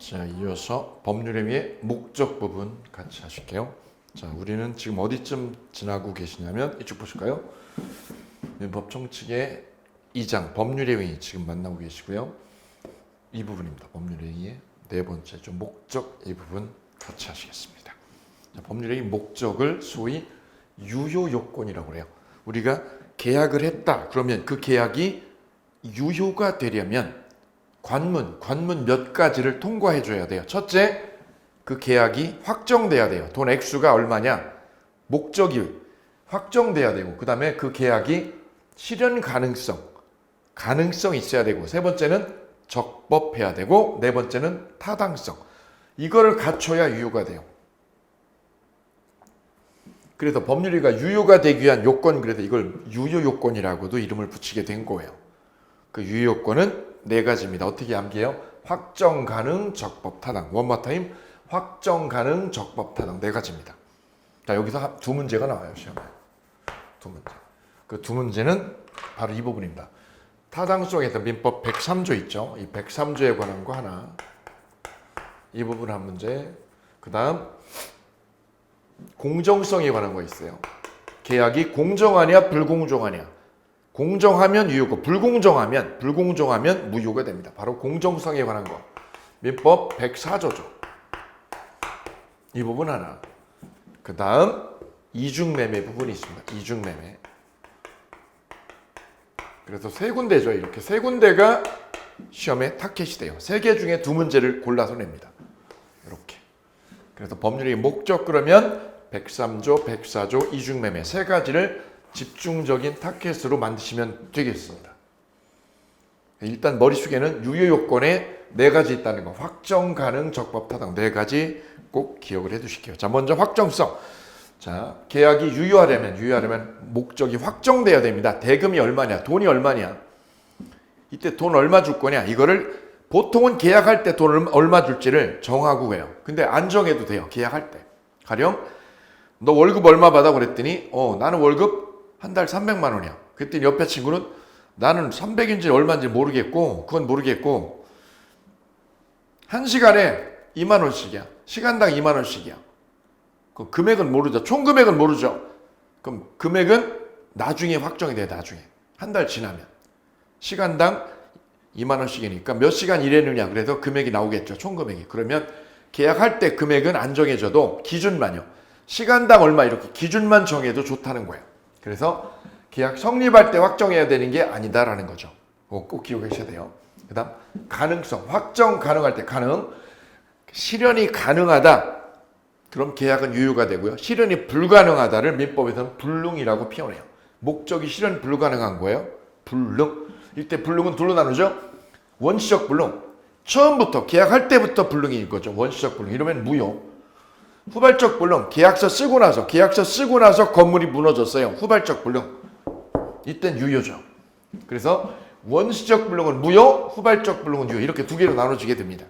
자, 이어서 법률행위의 목적 부분 같이 하실게요. 자, 우리는 지금 어디쯤 지나고 계시냐면 이쪽 보실까요? 민법총 측의 2장 법률행위 지금 만나고 계시고요. 이 부분입니다. 법률행위의 네 번째 좀 목적 이 부분 같이 하시겠습니다. 자, 법률행위 목적을 소위 유효요건이라고 해요. 우리가 계약을 했다. 그러면 그 계약이 유효가 되려면 관문 몇 가지를 통과해 줘야 돼요. 첫째, 그 계약이 확정돼야 돼요. 돈 액수가 얼마냐? 목적이 확정돼야 되고, 그 다음에 그 계약이 실현 가능성이 있어야 되고, 세 번째는 적법해야 되고, 네 번째는 타당성. 이거를 갖춰야 유효가 돼요. 그래서 법률위가 유효가 되기 위한 요건, 그래서 이걸 유효요건이라고도 이름을 붙이게 된 거예요. 그 유효요건은 네 가지입니다. 어떻게 암기해요? 확정 가능, 적법, 타당. One more time. 확정 가능, 적법, 타당. 네 가지입니다. 자, 여기서 두 문제가 나와요, 시험에. 두 문제. 그 두 문제는 바로 이 부분입니다. 타당성에서 민법 103조 있죠. 이 103조에 관한 거 하나. 이 부분 한 문제. 그 다음 공정성에 관한 거 있어요. 계약이 공정하냐, 불공정하냐. 공정하면 유효고 불공정하면 무효가 됩니다. 바로 공정성에 관한 거. 민법 104조죠. 이 부분 하나. 그 다음 이중매매 부분이 있습니다. 이중매매. 그래서 세 군데죠. 이렇게 세 군데가 시험에 타켓이 돼요. 세 개 중에 두 문제를 골라서 냅니다. 이렇게. 그래서 법률의 목적 그러면 103조, 104조, 이중매매 세 가지를 집중적인 타켓으로 만드시면 되겠습니다. 일단 머릿속에는 유효요건에 네 가지 있다는 거. 확정, 가능, 적법, 타당 네 가지 꼭 기억을 해 두실게요. 자, 먼저 확정성. 자, 계약이 유효하려면 목적이 확정돼야 됩니다. 대금이 얼마냐, 돈이 얼마냐. 이때 돈 얼마 줄 거냐. 이거를 보통은 계약할 때 돈 얼마 줄지를 정하고 해요. 근데 안 정해도 돼요. 계약할 때. 가령 너 월급 얼마 받아 그랬더니 나는 월급 한 달 300만 원이야. 그랬더니 옆에 친구는 나는 300인지 얼마인지 모르겠고 그건 모르겠고 한 시간에 2만 원씩이야. 시간당 2만 원씩이야. 그 금액은 모르죠. 총 금액은 모르죠. 그럼 금액은 나중에 확정이 돼. 나중에. 한 달 지나면. 시간당 2만 원씩이니까 몇 시간 일했느냐. 그래서 금액이 나오겠죠. 총 금액이. 그러면 계약할 때 금액은 안 정해져도 기준만요. 시간당 얼마 이렇게 기준만 정해도 좋다는 거예요. 그래서 계약 성립할 때 확정해야 되는 게 아니다라는 거죠. 꼭 기억하셔야 돼요. 그 다음 가능성. 확정 가능할 때 가능. 실현이 가능하다. 그럼 계약은 유효가 되고요. 실현이 불가능하다를 민법에서는 불능이라고 표현해요. 목적이 실현 불가능한 거예요. 불능. 이때 불능은 둘로 나누죠. 원시적 불능. 처음부터 계약할 때부터 불능인 거죠. 원시적 불능. 이러면 무효. 후발적 불능, 계약서 쓰고 나서 건물이 무너졌어요. 후발적 불능. 이땐 유효죠. 그래서 원시적 불능은 무효, 후발적 불능은 유효. 이렇게 두 개로 나눠지게 됩니다.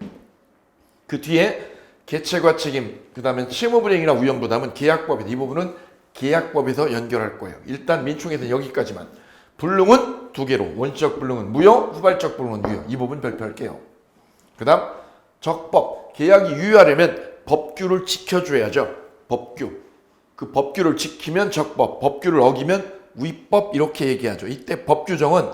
그 뒤에 개체과 책임, 그 다음에 채무불이행이나 우연부담은 계약법에서, 이 부분은 계약법에서 연결할 거예요. 일단 민총에서는 여기까지만. 불능은 두 개로, 원시적 불능은 무효, 후발적 불능은 유효. 이 부분 발표할게요. 그 다음 적법, 계약이 유효하려면 법규를 지켜줘야죠. 법규. 그 법규를 지키면 적법, 법규를 어기면 위법 이렇게 얘기하죠. 이때 법규정은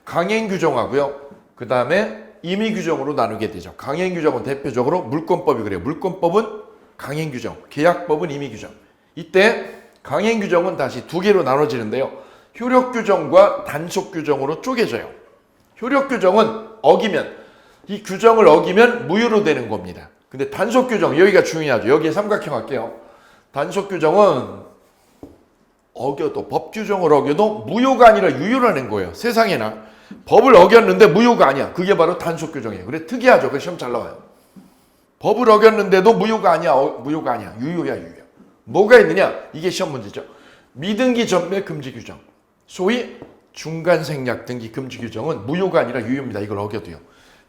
강행규정하고요. 그 다음에 임의규정으로 나누게 되죠. 강행규정은 대표적으로 물권법이 그래요. 물권법은 강행규정, 계약법은 임의규정. 이때 강행규정은 다시 두 개로 나눠지는데요. 효력규정과 단속규정으로 쪼개져요. 효력규정은 이 규정을 어기면 무효로 되는 겁니다. 근데 단속규정, 여기가 중요하죠. 여기에 삼각형 할게요. 단속규정은 법규정을 어겨도 무효가 아니라 유효라는 거예요. 세상에나. 법을 어겼는데 무효가 아니야. 그게 바로 단속규정이에요. 그래, 특이하죠. 그 시험 잘 나와요. 법을 어겼는데도 무효가 아니야. 유효야, 유효. 뭐가 있느냐? 이게 시험 문제죠. 미등기 전매 금지 규정. 소위 중간생략 등기 금지 규정은 무효가 아니라 유효입니다. 이걸 어겨도요.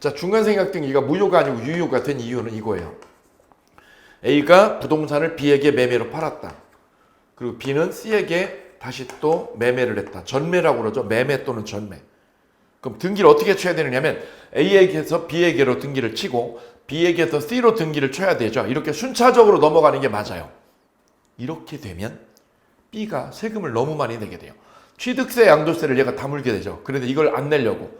자, 중간생략 등기가 무효가 아니고 유효가 된 이유는 이거예요. A가 부동산을 B에게 매매로 팔았다. 그리고 B는 C에게 다시 또 매매를 했다. 전매라고 그러죠. 매매 또는 전매. 그럼 등기를 어떻게 쳐야 되느냐면 A에게서 B에게로 등기를 치고 B에게서 C로 등기를 쳐야 되죠. 이렇게 순차적으로 넘어가는 게 맞아요. 이렇게 되면 B가 세금을 너무 많이 내게 돼요. 취득세, 양도세를 얘가 다 물게 되죠. 그런데 이걸 안 내려고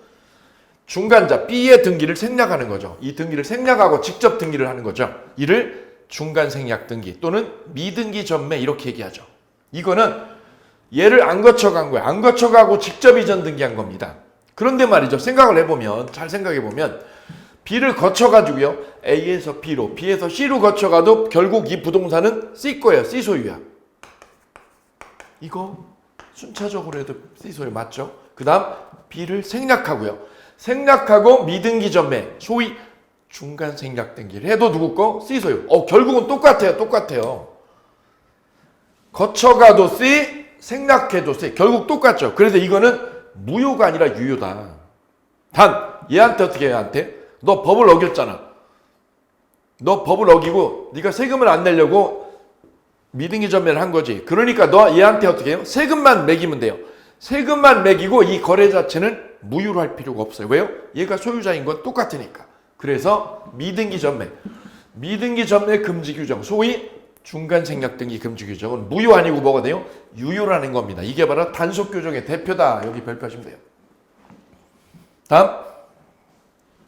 중간자 B의 등기를 생략하는 거죠. 이 등기를 생략하고 직접 등기를 하는 거죠. 이를 중간 생략 등기 또는 미등기 전매 이렇게 얘기하죠. 이거는 얘를 안 거쳐간 거예요. 안 거쳐가고 직접 이전 등기한 겁니다. 그런데 말이죠. 생각을 해보면 잘 생각해보면 B를 거쳐가지고요. A에서 B로, B에서 C로 거쳐가도 결국 이 부동산은 C 거예요. C 소유야. 이거 순차적으로 해도 C 소유 맞죠? 그 다음 B를 생략하고요. 생략하고 미등기 전매, 소위 중간 생략 등기를 해도 누구 거? C 소유. 결국은 똑같아요. 거쳐가도 C, 생략해도 C. 결국 똑같죠. 그래서 이거는 무효가 아니라 유효다. 단 얘한테 어떻게 해야 한테? 너 법을 어겼잖아. 너 법을 어기고 네가 세금을 안 내려고 미등기 전매를 한 거지. 그러니까 너 얘한테 어떻게 해요? 세금만 매기면 돼요. 세금만 매기고 이 거래 자체는 무효로 할 필요가 없어요. 왜요? 얘가 소유자인 건 똑같으니까. 그래서 미등기 전매 금지 규정, 소위 중간 생략 등기 금지 규정은 무효 아니고 뭐가 돼요? 유효라는 겁니다. 이게 바로 단속 규정의 대표다. 여기 별표하시면 돼요. 다음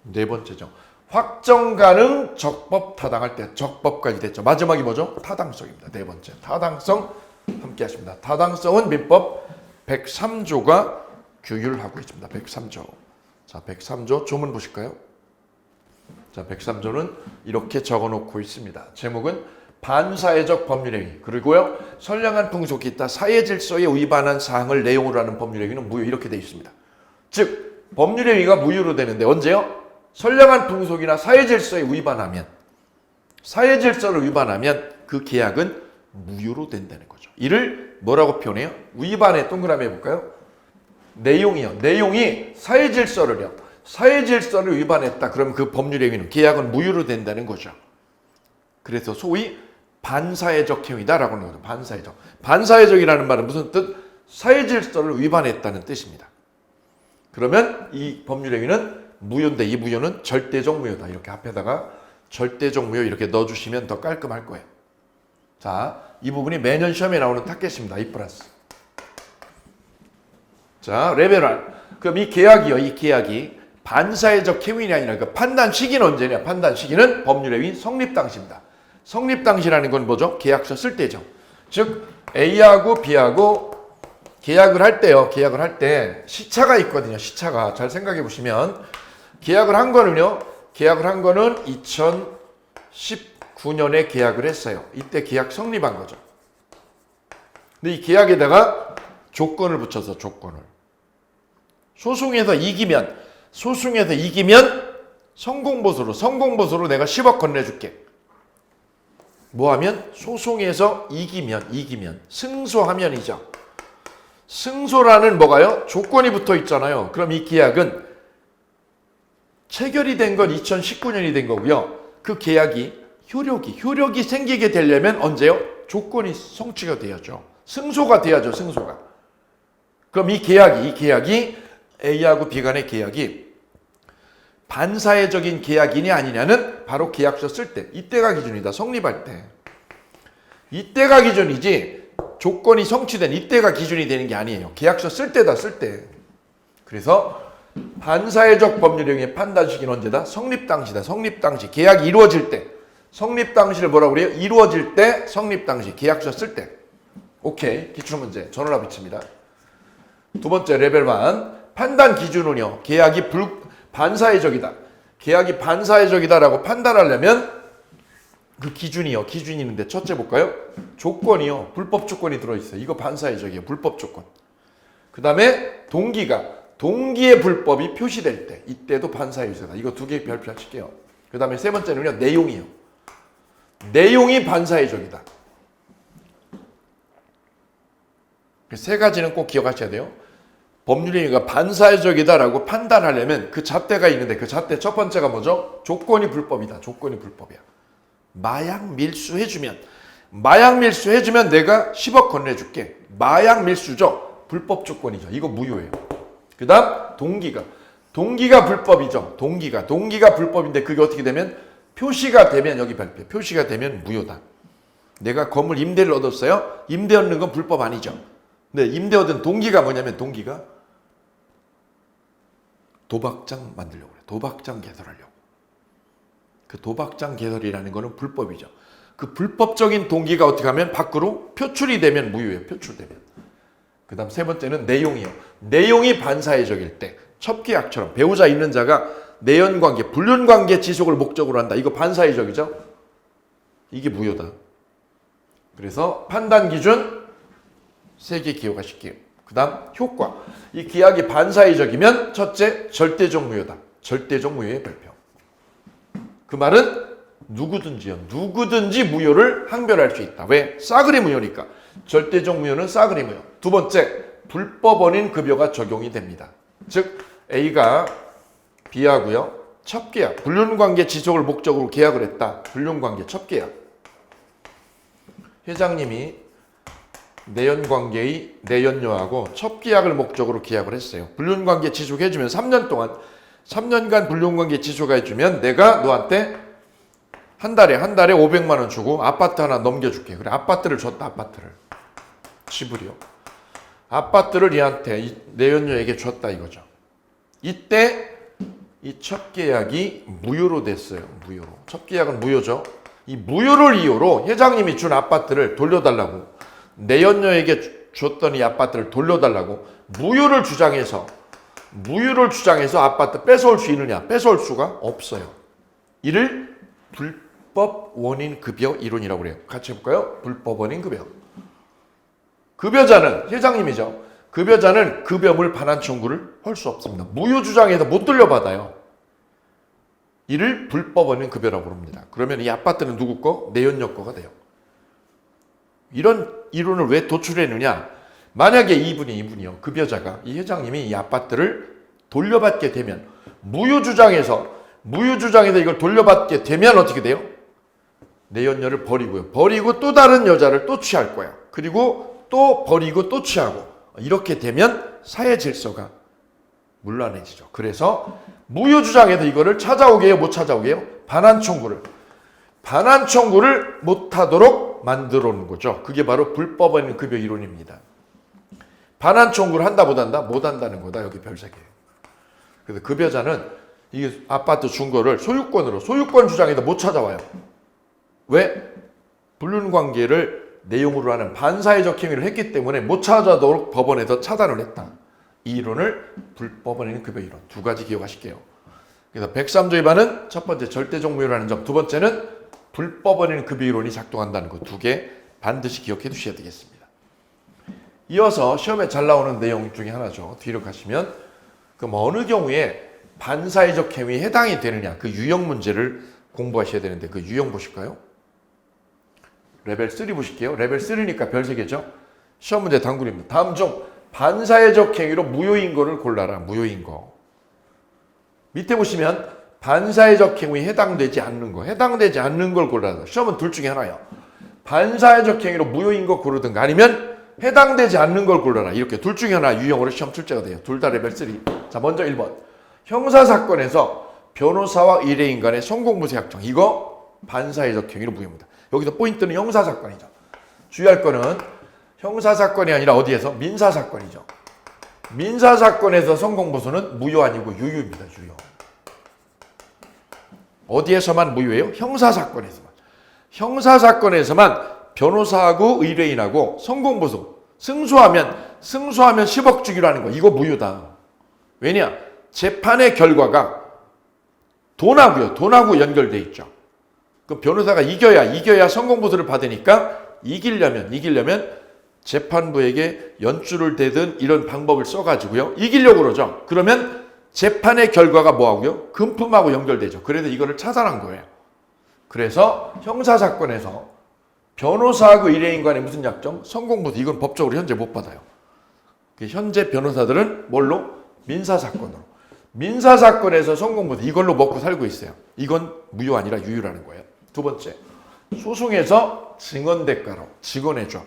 네 번째죠. 확정 가능 적법 타당할 때 적법까지 됐죠. 마지막이 뭐죠? 타당성입니다. 네 번째 타당성 함께 하십니다. 타당성은 민법 103조가 규율하고 있습니다. 103조. 자, 103조 조문 보실까요? 자, 103조는 이렇게 적어놓고 있습니다. 제목은 반사회적 법률행위 그리고요 선량한 풍속이 있다 사회질서에 위반한 사항을 내용으로 하는 법률행위는 무효 이렇게 되어 있습니다. 즉 법률행위가 무효로 되는데 언제요? 선량한 풍속이나 사회질서에 위반하면 사회질서를 위반하면 그 계약은 무효로 된다는 거죠. 이를 뭐라고 표현해요? 위반에 동그라미 해볼까요? 내용이 사회질서를 위반했다. 그러면 그 법률행위는 계약은 무효로 된다는 거죠. 그래서 소위 반사회적 행위다라고 하는 거죠. 반사회적이라는 말은 무슨 뜻? 사회질서를 위반했다는 뜻입니다. 그러면 이 법률행위는 무효인데 이 무효는 절대적 무효다. 이렇게 앞에다가 절대적 무효 이렇게 넣어주시면 더 깔끔할 거예요. 자, 이 부분이 매년 시험에 나오는 타겟입니다. E+. 자, 레벨 1. 그럼 이 계약이 반사회적 행위가 아니라 그 판단 시기는 언제냐? 판단 시기는 법률행위 성립 당시입니다. 성립 당시라는 건 뭐죠? 계약서 쓸 때죠. 즉 A하고 B하고 계약을 할 때 시차가 있거든요. 시차가 잘 생각해 보시면 계약을 한 거는 2019년에 계약을 했어요. 이때 계약 성립한 거죠. 근데 이 계약에다가 조건을 붙여서 소송에서 이기면 성공보수로 내가 10억 건네줄게. 뭐하면? 소송에서 이기면 승소하면이죠. 승소라는 뭐가요? 조건이 붙어 있잖아요. 그럼 이 계약은 체결이 된 건 2019년이 된 거고요. 그 계약이 효력이 생기게 되려면 언제요? 조건이 성취가 돼야죠. 승소가 돼야죠. 승소가. 그럼 이 계약이 A하고 B 간의 계약이 반사회적인 계약이냐 아니냐는 바로 계약서 쓸 때 이때가 기준이다. 성립할 때 이때가 기준이지 조건이 성취된 이때가 기준이 되는 게 아니에요. 계약서 쓸 때다. 쓸 때. 그래서 반사회적 법률행위의 판단 시기는 언제다? 성립 당시다. 성립 당시 계약이 이루어질 때 성립 당시를 뭐라고 그래요? 이루어질 때 성립 당시 계약서 쓸 때. 오케이. 기출문제 전원합 위치입니다. 두 번째 레벨 1 판단 기준은요. 계약이 반사회적이다. 계약이 반사회적이다라고 판단하려면 그 기준이 있는데 첫째 볼까요? 조건이요. 불법 조건이 들어있어요. 이거 반사회적이에요. 불법 조건. 그 다음에 동기의 불법이 표시될 때 이때도 반사회적이다. 이거 두 개 별표하실게요. 그 다음에 세 번째는요. 내용이요. 내용이 반사회적이다. 세 가지는 꼭 기억하셔야 돼요. 법률행위가 반사회적이다라고 판단하려면 그 잣대가 있는데 그 잣대 첫 번째가 뭐죠? 조건이 불법이다. 조건이 불법이야. 마약 밀수해주면 내가 10억 건네줄게. 마약 밀수죠. 불법 조건이죠. 이거 무효예요. 그 다음 동기가 불법이죠. 동기가 불법인데 그게 어떻게 되면 표시가 되면 여기 발표. 표시가 되면 무효다. 내가 건물 임대를 얻었어요. 임대 얻는 건 불법 아니죠. 근데 임대 얻은 동기가 뭐냐면 동기가 도박장 만들려고 그래. 도박장 개설하려고. 그 도박장 개설이라는 거는 불법이죠. 그 불법적인 동기가 어떻게 하면 밖으로 표출이 되면 무효예요. 표출되면. 그 다음 세 번째는 내용이요. 내용이 반사회적일 때 첩계약처럼 배우자 있는 자가 내연관계, 불륜관계 지속을 목적으로 한다. 이거 반사회적이죠. 이게 무효다. 그래서 판단 기준 3개 기억하실게요. 그 다음 효과. 이 계약이 반사회적이면 첫째 절대적 무효다. 절대적 무효의 발표. 그 말은 누구든지 무효를 항변할 수 있다. 왜? 싸그리 무효니까. 절대적 무효는 싸그리 무효. 두 번째, 불법 원인 급여가 적용이 됩니다. 즉 A가 B하고요. 첩계약, 불륜관계 지속을 목적으로 계약을 했다. 불륜관계 첩계약. 회장님이 내연관계의 내연녀하고 첩계약을 목적으로 계약을 했어요. 불륜관계 지속해주면 3년 동안 3년간 불륜관계 지속해주면 내가 너한테 한 달에 500만 원 주고 아파트 하나 넘겨줄게. 그래 아파트를 줬다. 아파트를 지불이요. 아파트를 얘한테 내연녀에게 줬다 이거죠. 이때 이 첩계약이 무효로 됐어요. 무효로. 첩계약은 무효죠. 이 무효를 이유로 회장님이 준 아파트를 돌려달라고 내연녀에게 줬던 이 아파트를 돌려달라고 무효를 주장해서 아파트 뺏어올 수 있느냐? 뺏어올 수가 없어요. 이를 불법 원인 급여 이론이라고 그래요. 같이 해볼까요? 불법 원인 급여. 급여자는 회장님이죠. 급여자는 급여물 반환 청구를 할 수 없습니다. 무효 주장해서 못 돌려받아요. 이를 불법 원인 급여라고 부릅니다. 그러면 이 아파트는 누구 거? 내연녀 거가 돼요. 이런 이론을 왜 도출했느냐? 만약에 이분이요. 급여자가 이 회장님이 이 아파트를 돌려받게 되면 무효 주장해서 이걸 돌려받게 되면 어떻게 돼요? 내연녀를 버리고요. 버리고 또 다른 여자를 또 취할 거야. 그리고 또 버리고 또 취하고 이렇게 되면 사회 질서가 문란해지죠. 그래서 무효 주장해서 이거를 찾아오게 해요? 못 찾아오게 해요? 반환 청구를 못하도록 만들어 놓은 거죠. 그게 바로 불법 원인 급여 이론입니다. 반환 청구를 한다 못 한다? 못 한다는 거다. 여기 별세개예요. 그래서 급여자는 이 아파트 준 거를 소유권 주장해서 못 찾아와요. 왜? 불륜관계를 내용으로 하는 반사회적 행위를 했기 때문에 못 찾아도록 법원에서 차단을 했다. 이 이론을 불법 원인 급여 이론. 두 가지 기억하실게요. 그래서 103조 위반은 첫 번째 절대적 무효라는 점, 두 번째는 불법 원인 급여 이론이 작동한다는 것 두 개 반드시 기억해 두셔야 되겠습니다. 이어서 시험에 잘 나오는 내용 중에 하나죠. 뒤로 가시면 그럼 어느 경우에 반사회적 행위에 해당이 되느냐 그 유형 문제를 공부하셔야 되는데 그 유형 보실까요? 레벨 3 보실게요. 레벨 3니까 별 3개죠. 시험 문제 단골입니다. 다음 중 반사회적 행위로 무효인 거를 골라라. 무효인 거. 밑에 보시면 반사회적 행위에 해당되지 않는 걸 골라라. 시험은 둘 중에 하나예요. 반사회적 행위로 무효인 거 고르든가 아니면 해당되지 않는 걸 골라라. 이렇게 둘 중에 하나 유형으로 시험 출제가 돼요. 둘 다 레벨 3. 자, 먼저 1번. 형사사건에서 변호사와 의뢰인 간의 성공무세 약정. 이거 반사회적 행위로 무효입니다. 여기서 포인트는 형사사건이죠. 주의할 거는 형사사건이 아니라 어디에서? 민사사건이죠. 민사사건에서 성공무수는 무효 아니고 유효입니다. 유효. 어디에서만 무효예요? 형사사건에서만. 형사사건에서만 변호사하고 의뢰인하고 성공무수 승소하면 10억 주기로 하는 거. 이거 무효다. 왜냐? 재판의 결과가 돈하고 연결돼 있죠. 그 변호사가 이겨야 성공보수를 받으니까 이기려면 재판부에게 연줄을 대든 이런 방법을 써가지고요. 이기려고 그러죠. 그러면 재판의 결과가 뭐하고요? 금품하고 연결되죠. 그래서 이거를 차단한 거예요. 그래서 형사사건에서 변호사하고 의뢰인 간의 무슨 약정? 성공보수. 이건 법적으로 현재 못 받아요. 현재 변호사들은 뭘로? 민사사건으로. 민사사건에서 성공보수. 이걸로 먹고 살고 있어요. 이건 무효 아니라 유효라는 거예요. 두 번째, 소송에서 증언 대가로 증언해줘.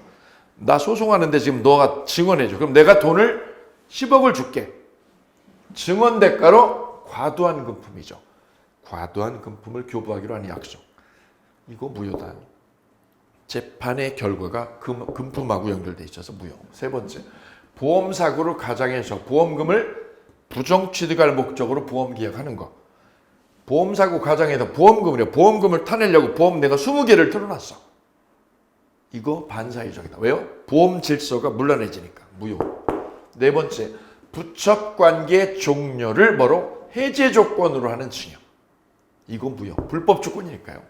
나 소송하는데 지금 너가 증언해줘. 그럼 내가 돈을 10억을 줄게. 증언 대가로 과도한 금품이죠. 과도한 금품을 교부하기로 하는 약속. 이거 무효다. 재판의 결과가 금품하고 연결돼 있어서 무효. 세 번째, 보험사고를 가장해서 보험금을 부정취득할 목적으로 보험계약하는 거. 보험사고 가장해서 보험금을 타내려고 보험 내가 20개를 틀어놨어. 이거 반사회적이다. 왜요? 보험 질서가 문란해지니까 무효. 네 번째, 부첩관계 종료를 뭐로? 해제 조건으로 하는 징역. 이거 무효. 불법 조건이니까요.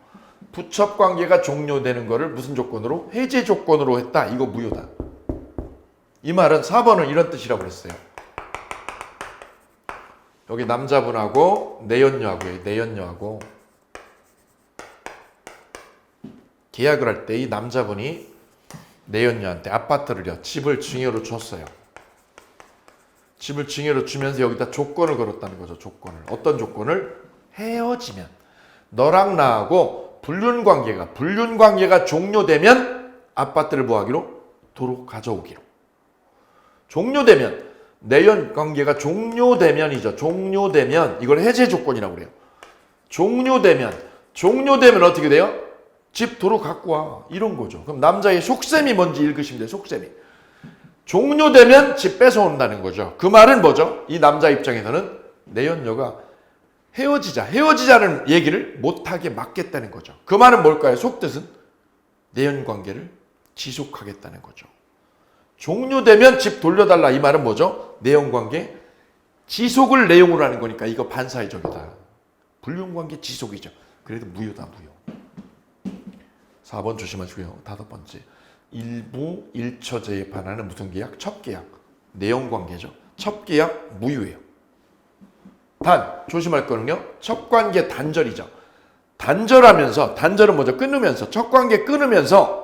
부첩관계가 종료되는 거를 무슨 조건으로? 해제 조건으로 했다. 이거 무효다. 이 말은 4번은 이런 뜻이라고 그랬어요. 여기 남자분하고 내연녀하고요. 내연녀하고 계약을 할 때 이 남자분이 내연녀한테 아파트를요, 집을 증여로 줬어요. 집을 증여로 주면서 여기다 조건을 걸었다는 거죠. 조건을. 어떤 조건을? 헤어지면 너랑 나하고 불륜관계가 종료되면 아파트를 뭐 하기로? 도로 가져오기로. 종료되면 내연관계가 종료되면이죠. 종료되면 이걸 해제 조건이라고 그래요. 종료되면 어떻게 돼요? 집 도로 갖고 와. 이런 거죠. 그럼 남자의 속셈이 뭔지 읽으시면 돼요. 속셈이. 종료되면 집 뺏어온다는 거죠. 그 말은 뭐죠? 이 남자 입장에서는 내연녀가 헤어지자는 얘기를 못하게 막겠다는 거죠. 그 말은 뭘까요? 속뜻은 내연관계를 지속하겠다는 거죠. 종료되면 집 돌려달라. 이 말은 뭐죠? 내연관계 지속을 내용으로 하는 거니까 이거 반사회적이다. 불륜관계 지속이죠. 그래도 무효다. 무효. 4번 조심하시고요. 5번째, 일부 일처제에 반하는 무슨 계약? 첩계약. 내연관계죠. 첩계약 무효예요. 단 조심할 거는요, 첩관계 단절이죠. 단절은 뭐죠? 끊으면서, 첩관계 끊으면서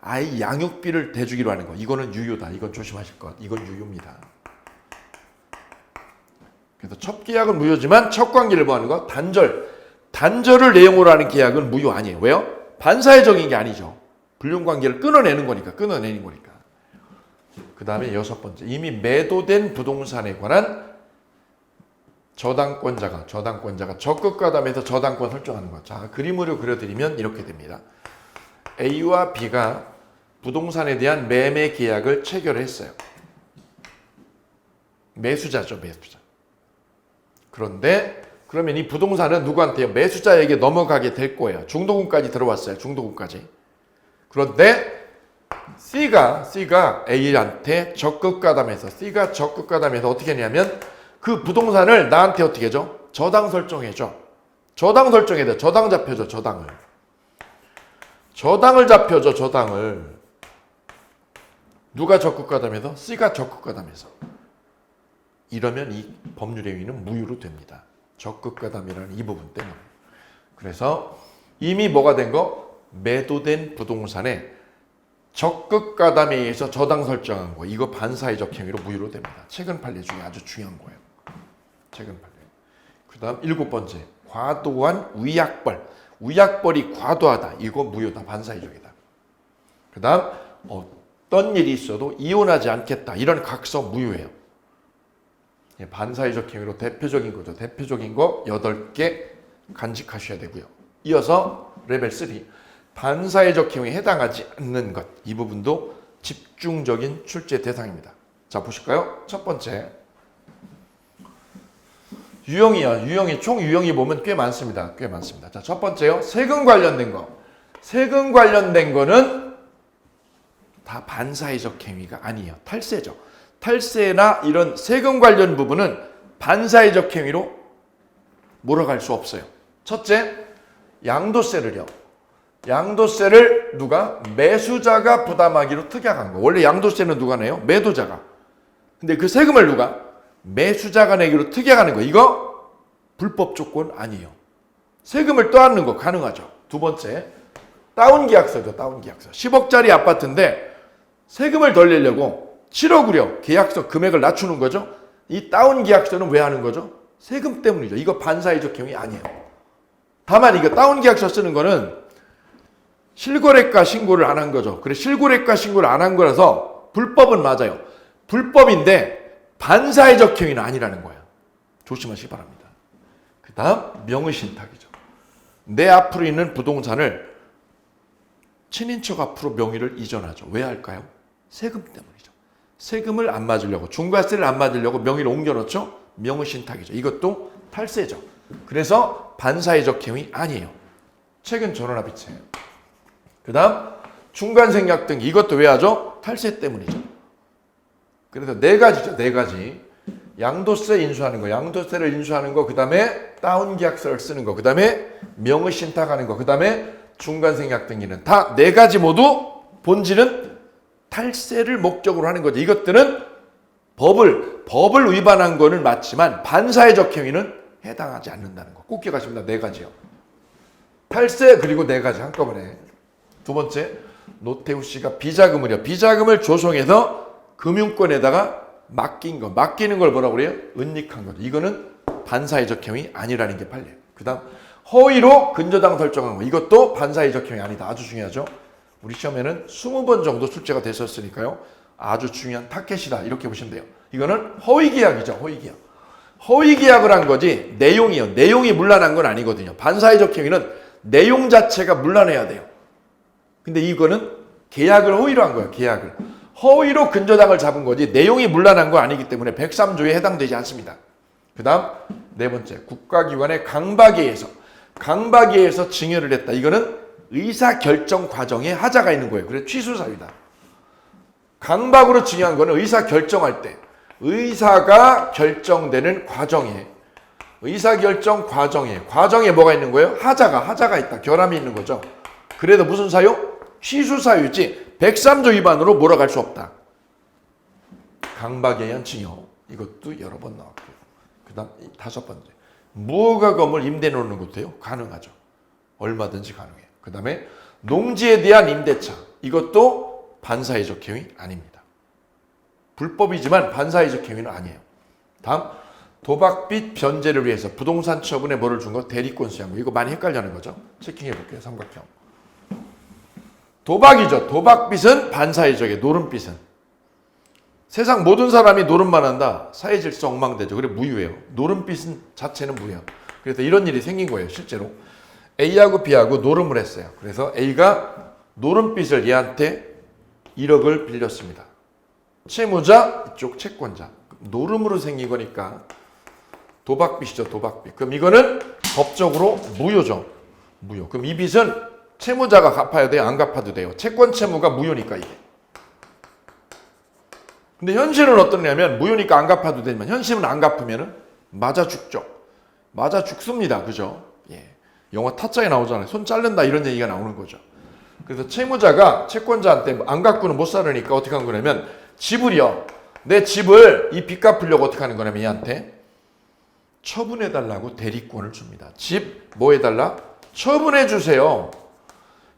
아이 양육비를 대주기로 하는 거. 이거는 유효다. 이건 조심하실 것. 이건 유효입니다. 그래서 첩계약은 무효지만 첩관계를 뭐 하는 거? 단절을 내용으로 하는 계약은 무효 아니에요. 왜요? 반사회적인 게 아니죠. 불륜관계를 끊어내는 거니까. 그 다음에 6번째, 이미 매도된 부동산에 관한 저당권자가 적극가담해서 저당권 설정하는 것. 자, 그림으로 그려드리면 이렇게 됩니다. A와 B가 부동산에 대한 매매 계약을 체결했어요. 매수자죠, 매수자. 그런데 그러면 이 부동산은 누구한테요? 매수자에게 넘어가게 될 거예요. 중도금까지 들어왔어요. 중도금까지. 그런데 C가 A한테 적극가담해서 어떻게 했냐면 그 부동산을 나한테 어떻게 해줘? 저당 설정해줘. 저당 설정해야 돼. 저당 잡혀줘. 저당을 잡혀줘. 저당을. 누가 적극가담해서? C가 적극가담해서. 이러면 이 법률의 의미는 무효로 됩니다. 적극가담이라는 이 부분 때문에. 그래서 이미 뭐가 된 거? 매도된 부동산에 적극가담에 의해서 저당 설정한 거. 이거 반사회적 행위로 무효로 됩니다. 최근 판례 중에 아주 중요한 거예요. 최근 판례. 그 다음 7번째, 과도한 위약벌. 위약벌이 과도하다. 이거 무효다. 반사회적이다. 그 다음 어떤 일이 있어도 이혼하지 않겠다. 이런 각서 무효예요. 반사회적 행위로 대표적인 거죠. 대표적인 거 8개 간직하셔야 되고요. 이어서 레벨 3, 반사회적 행위에 해당하지 않는 것. 이 부분도 집중적인 출제 대상입니다. 자, 보실까요? 첫 번째, 유형이 총 유형이 보면 꽤 많습니다. 자, 첫 번째요. 세금 관련된 거. 세금 관련된 거는 다 반사회적 행위가 아니에요. 탈세죠. 탈세나 이런 세금 관련 부분은 반사회적 행위로 몰아갈 수 없어요. 첫째, 양도세를 누가? 매수자가 부담하기로 특약한 거. 원래 양도세는 누가 내요? 매도자가. 근데 그 세금을 누가? 매수자가 내기로 특약하는 거. 이거 불법 조건 아니에요. 세금을 떠안는 거 가능하죠. 두 번째, 다운계약서죠. 다운계약서. 10억짜리 아파트인데 세금을 덜 내려고 7억으로 계약서 금액을 낮추는 거죠. 이 다운계약서는 왜 하는 거죠? 세금 때문이죠. 이거 반사회적 행위 아니에요. 다만 이거 다운계약서 쓰는 거는 실거래가 신고를 안 한 거죠. 그래, 실거래가 신고를 안 한 거라서 불법은 맞아요. 불법인데 반사회적 행위는 아니라는 거야. 조심하시기 바랍니다. 그 그 다음 명의신탁이죠. 내 앞으로 있는 부동산을 친인척 앞으로 명의를 이전하죠. 왜 할까요? 세금 때문이죠. 세금을 안 맞으려고, 중과세를 안 맞으려고 명의를 옮겨놓죠. 명의신탁이죠. 이것도 탈세죠. 그래서 반사회적 행위 아니에요. 최근 전원합의체예요. 그 다음 중간생략 등 이것도 왜 하죠? 탈세 때문이죠. 그래서 네 가지죠. 네 가지. 양도세 인수하는 거, 양도세를 인수하는 거, 그 다음에 다운계약서를 쓰는 거, 그 다음에 명의신탁하는 거, 그 다음에 중간생략 등기는 다 네 가지 모두 본질은 탈세를 목적으로 하는 거죠. 이것들은 법을 위반한 거는 맞지만 반사회적 행위는 해당하지 않는다는 거. 꼭 기억하십니다. 네 가지요. 탈세 그리고 네 가지 한꺼번에. 두 번째, 노태우 씨가 비자금을 조성해서 금융권에다가 맡긴 거. 맡기는 걸 뭐라고 그래요? 은닉한 거죠. 이거는 반사회적 행위 아니라는 게 판례예요. 그 다음 허위로 근저당 설정한 거. 이것도 반사회적 행위 아니다. 아주 중요하죠. 우리 시험에는 20번 정도 출제가 됐었으니까요. 아주 중요한 타켓이다. 이렇게 보시면 돼요. 이거는 허위계약이죠. 허위계약. 허위계약을 한 거지 내용이요. 내용이 문란한 건 아니거든요. 반사회적 행위는 내용 자체가 문란해야 돼요. 근데 이거는 계약을 허위로 한 거예요. 계약을. 허위로 근저당을 잡은 거지 내용이 문란한 거 아니기 때문에 103조에 해당되지 않습니다. 그 다음 네 번째, 국가기관의 강박에 의해서 증여를 했다. 이거는 의사결정 과정에 하자가 있는 거예요. 그래서 취소사유다. 강박으로 증여한 거는 의사결정할 때 의사가 결정되는 과정에 과정에 뭐가 있는 거예요? 하자가 있다. 결함이 있는 거죠. 그래도 무슨 사유? 취소사유지 103조 위반으로 몰아갈 수 없다. 강박에 의한 증여. 이것도 여러 번 나왔고요. 그 다음 다섯 번째, 무허가 건물 임대 놓는 것도요. 가능하죠. 얼마든지 가능해요. 그 다음에 농지에 대한 임대차. 이것도 반사회적 행위 아닙니다. 불법이지만 반사회적 행위는 아니에요. 다음 도박빚 변제를 위해서 부동산 처분에 뭐를 준 거? 대리권 수양. 이거 많이 헷갈려하는 거죠. 체킹해 볼게요. 삼각형. 도박이죠. 도박빚은 반사회적이에요. 노름빚은. 세상 모든 사람이 노름만 한다. 사회 질서 엉망되죠. 그래 무효예요. 노름빚은 자체는 무효예요. 그래서 이런 일이 생긴 거예요. 실제로. A하고 B하고 노름을 했어요. 그래서 A가 노름빚을 얘한테 1억을 빌렸습니다. 채무자, 이쪽 채권자. 노름으로 생긴 거니까 도박빚이죠. 도박빚. 그럼 이거는 법적으로 무효죠. 무효. 그럼 이 빚은 채무자가 갚아야 돼요? 안 갚아도 돼요? 채권 채무가 무효니까 이게. 근데 현실은 어떠냐면 무효니까 안 갚아도 되지만 현실은 안 갚으면은 맞아 죽죠. 맞아 죽습니다. 그죠? 예. 영화 타짜에 나오잖아요. 손 자른다 이런 얘기가 나오는 거죠. 그래서 채무자가 채권자한테 안 갚고는 못 살으니까 어떻게 한 거냐면 집을요. 내 집을 이 빚 갚으려고 어떻게 하는 거냐면 얘한테 처분해달라고 대리권을 줍니다. 집 뭐 해달라? 처분해 주세요.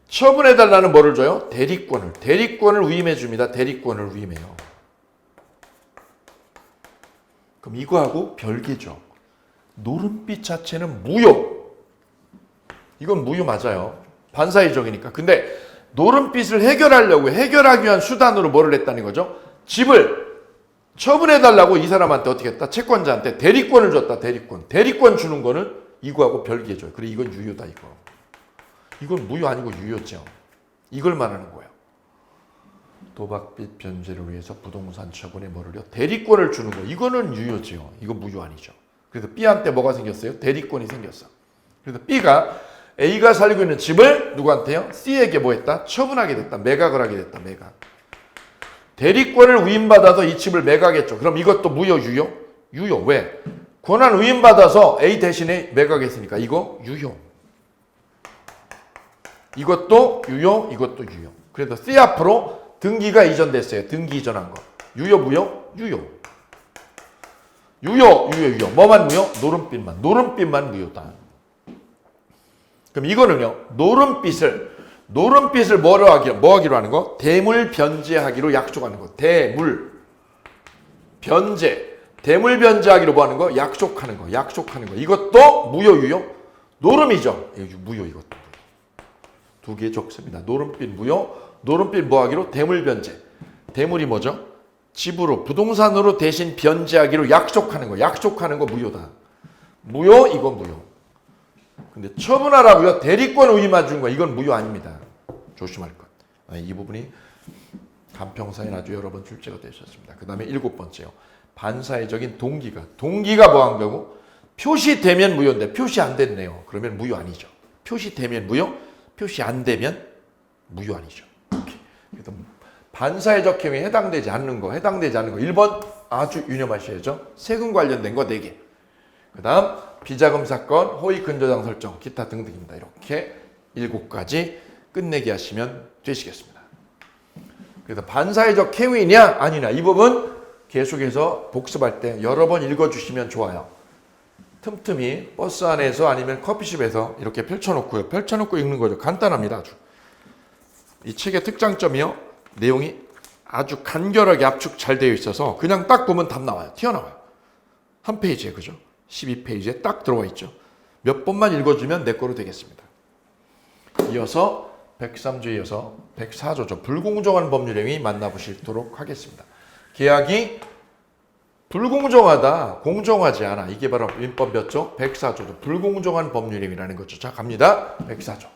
처분해달라는 뭐를 줘요? 대리권을 위임해 줍니다. 대리권을 위임해요. 그럼 이거하고 별개죠. 노름빚 자체는 무효. 이건 무효 맞아요. 반사회적이니까. 근데 노름빚을 해결하기 위한 수단으로 뭐를 했다는 거죠? 집을 처분해달라고 이 사람한테 어떻게 했다? 채권자한테 대리권을 줬다. 대리권 주는 거는 이거하고 별개죠. 그래 이건 유효다 이거. 이건 무효 아니고 유효죠. 이걸 말하는 거예요. 도박빚 변제를 위해서 부동산 처분에 뭐를요? 대리권을 주는 거. 이거는 유효죠. 이거 무효 아니죠. 그래서 B한테 뭐가 생겼어요? 대리권이 생겼어. 그래서 B가 A가 살고 있는 집을 누구한테요? C에게 뭐 했다? 처분하게 됐다. 매각을 하게 됐다. 매각. 대리권을 위임받아서 이 집을 매각했죠. 그럼 이것도 무효, 유효? 유효. 왜? 권한 위임받아서 A 대신에 매각했으니까 이거 유효. 이것도 유효, 이것도 유효. 그래서 C 앞으로 등기가 이전됐어요. 등기 이전한 거. 유효, 무효? 유효. 유효. 뭐만 무효? 노름빚만 무효다. 그럼 이거는요. 노름빚을 뭐 하기로 하는 거? 대물 변제하기로 약속하는 거. 대물 변제하기로 뭐 하는 거? 약속하는 거. 이것도 무효, 유효? 노름이죠. 무효 이것도. 두 개 적습니다. 노름빚 무효. 노름빚 뭐 하기로? 대물 변제. 대물이 뭐죠? 집으로 부동산으로 대신 변제하기로 약속하는 거 무효다. 무효, 이건 무효. 근데 처분하라고요. 대리권 의무만 준 거 이건 무효 아닙니다. 조심할 것. 이 부분이 간평사에 아주 여러 번 출제가 되셨습니다. 그 다음에 7번째요. 반사회적인 동기가. 동기가 뭐한 거고? 표시되면 무효인데 표시 안 됐네요. 그러면 무효 아니죠. 표시되면 무효, 표시 안 되면 무효 아니죠. 이렇게. 그래서 반사회적 행위에 해당되지 않는 거. 1번 아주 유념하셔야죠. 세금 관련된 거 4개. 그 다음 비자금 사건, 허위 근저당 설정, 기타 등등입니다. 이렇게 7가지 끝내기 하시면 되시겠습니다. 그래서 반사회적 행위냐 아니냐 이 부분 계속해서 복습할 때 여러 번 읽어주시면 좋아요. 틈틈이 버스 안에서 아니면 커피숍에서 이렇게 펼쳐놓고요. 펼쳐놓고 읽는 거죠. 간단합니다. 아주. 이 책의 특장점이요. 내용이 아주 간결하게 압축 잘 되어 있어서 그냥 딱 보면 답 나와요. 튀어나와요. 한 페이지에 그죠? 12페이지에 딱 들어와 있죠. 몇 번만 읽어주면 내 거로 되겠습니다. 이어서 103조에 이어서 104조죠. 불공정한 법률행위 만나보시도록 하겠습니다. 계약이 불공정하다, 공정하지 않아. 이게 바로 민법 몇 조? 104조죠. 불공정한 법률행위라는 거죠. 자, 갑니다. 104조.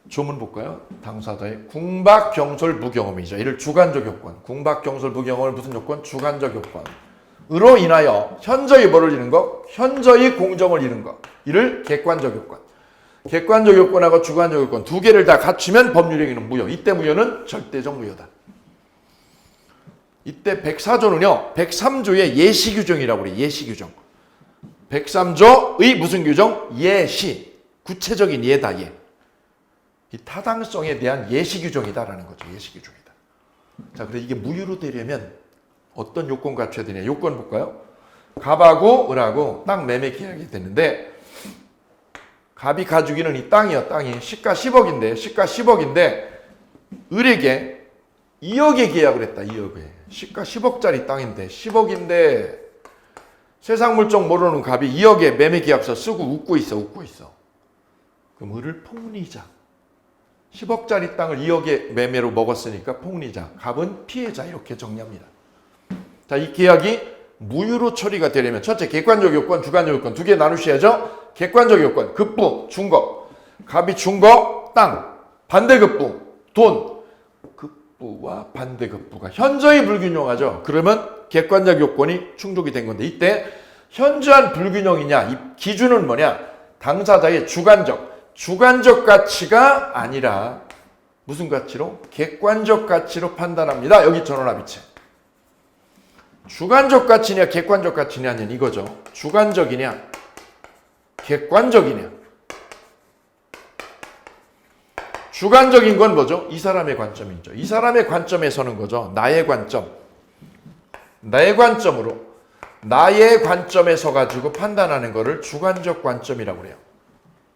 조문 볼까요? 당사자의 궁박, 경솔, 무경험이죠. 이를 주관적 요건. 궁박, 경솔, 무경험을 무슨 요건? 주관적 요건으로 인하여 현저히 뭐를 잃은 것? 현저히 공정을 잃은 것. 이를 객관적 요건. 객관적 요건하고 주관적 요건 두 개를 다 갖추면 법률행위는 무효. 이때 무효는 절대적 무효다. 이때 104조는요. 103조의 예시 규정이라고 그래요. 예시 규정. 103조의 무슨 규정? 예시. 구체적인 예다. 예. 이 타당성에 대한 예시 규정이다라는 거죠. 예시 규정이다. 자, 그래서 이게 무효로 되려면 어떤 요건 갖춰야 되냐? 요건 볼까요? 갑하고 을하고 땅 매매 계약이 됐는데 갑이 가지고 있는 이 땅이요. 땅이 시가 10억인데 을에게 2억에 계약을 했다. 2억에. 시가 10억짜리 땅인데 10억인데 세상 물정 모르는 갑이 2억에 매매 계약서 쓰고 웃고 있어. 그럼 을을 폭리자. 10억짜리 땅을 2억에 매매로 먹었으니까 폭리자. 갑은 피해자. 이렇게 정리합니다. 자, 이 계약이 무효로 처리가 되려면 첫째 객관적 요건, 주관적 요건 두 개 나누셔야죠. 객관적 요건, 급부, 준거. 갑이 준거, 땅. 반대급부, 돈. 급부와 반대급부가 현저히 불균형하죠. 그러면 객관적 요건이 충족이 된 건데 이때 현저한 불균형이냐? 이 기준은 뭐냐? 당사자의 주관적 가치가 아니라 무슨 가치로? 객관적 가치로 판단합니다. 여기 전원합의체. 주관적 가치냐 객관적 가치냐는 이거죠. 주관적이냐 객관적이냐. 주관적인 건 뭐죠? 이 사람의 관점이죠. 이 사람의 관점에 서는 거죠. 나의 관점. 나의 관점으로 나의 관점에 서가지고 판단하는 거를 주관적 관점이라고 그래요.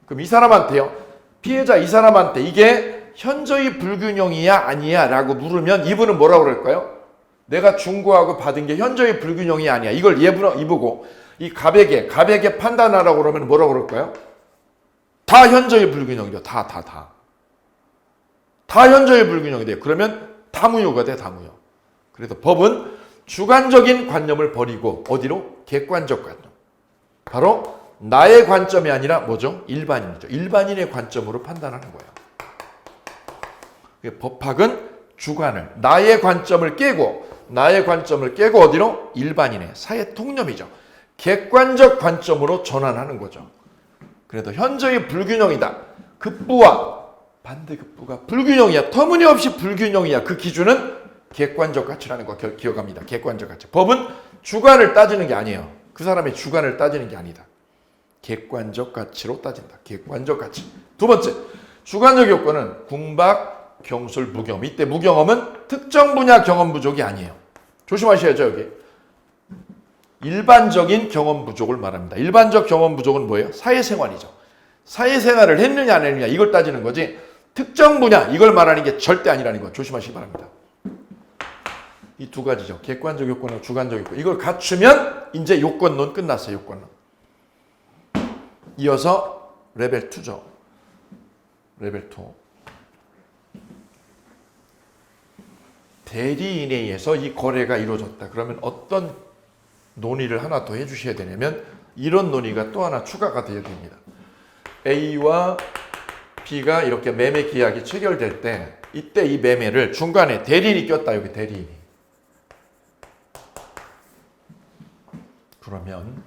그럼 이 사람한테요. 피해자 이 사람한테 이게 현저히 불균형이야 아니야 라고 물으면 이분은 뭐라고 그럴까요? 내가 준거하고 받은 게 현저히 불균형이 아니야. 이걸 이보고 이 갑에게 판단하라고 그러면 뭐라고 그럴까요? 다 현저히 불균형이죠. 다 현저히 불균형이 돼요. 그러면 다 무효가 돼. 다 무효. 그래서 법은 주관적인 관념을 버리고 어디로? 객관적 관념. 바로 나의 관점이 아니라 뭐죠? 일반인이죠. 일반인의 관점으로 판단하는 거예요. 법학은 주관을 나의 관점을 깨고 어디로? 일반인의 사회 통념이죠. 객관적 관점으로 전환하는 거죠. 그래도 현저히 불균형이다. 급부와 반대급부가 불균형이야. 터무니없이 불균형이야. 그 기준은 객관적 가치라는 거 기억합니다. 객관적 가치. 법은 주관을 따지는 게 아니에요. 그 사람의 주관을 따지는 게 아니다. 객관적 가치로 따진다. 객관적 가치. 두 번째, 주관적 요건은 궁박, 경솔, 무경험. 이때 무경험은 특정 분야 경험 부족이 아니에요. 조심하셔야죠. 여기. 일반적인 경험 부족을 말합니다. 일반적 경험 부족은 뭐예요? 사회생활이죠. 사회생활을 했느냐 안 했느냐 이걸 따지는 거지 특정 분야 이걸 말하는 게 절대 아니라는 거 조심하시기 바랍니다. 이 두 가지죠. 객관적 요건과 주관적 요건. 이걸 갖추면 이제 요건론 끝났어요. 요건론. 이어서 레벨 2죠. 레벨 2. 대리인에 의해서 이 거래가 이루어졌다. 그러면 어떤 논의를 하나 더 해주셔야 되냐면 이런 논의가 또 하나 추가가 되어야 됩니다. A와 B가 이렇게 매매 계약이 체결될 때 이때 이 매매를 중간에 대리인이 꼈다. 여기 대리인이. 그러면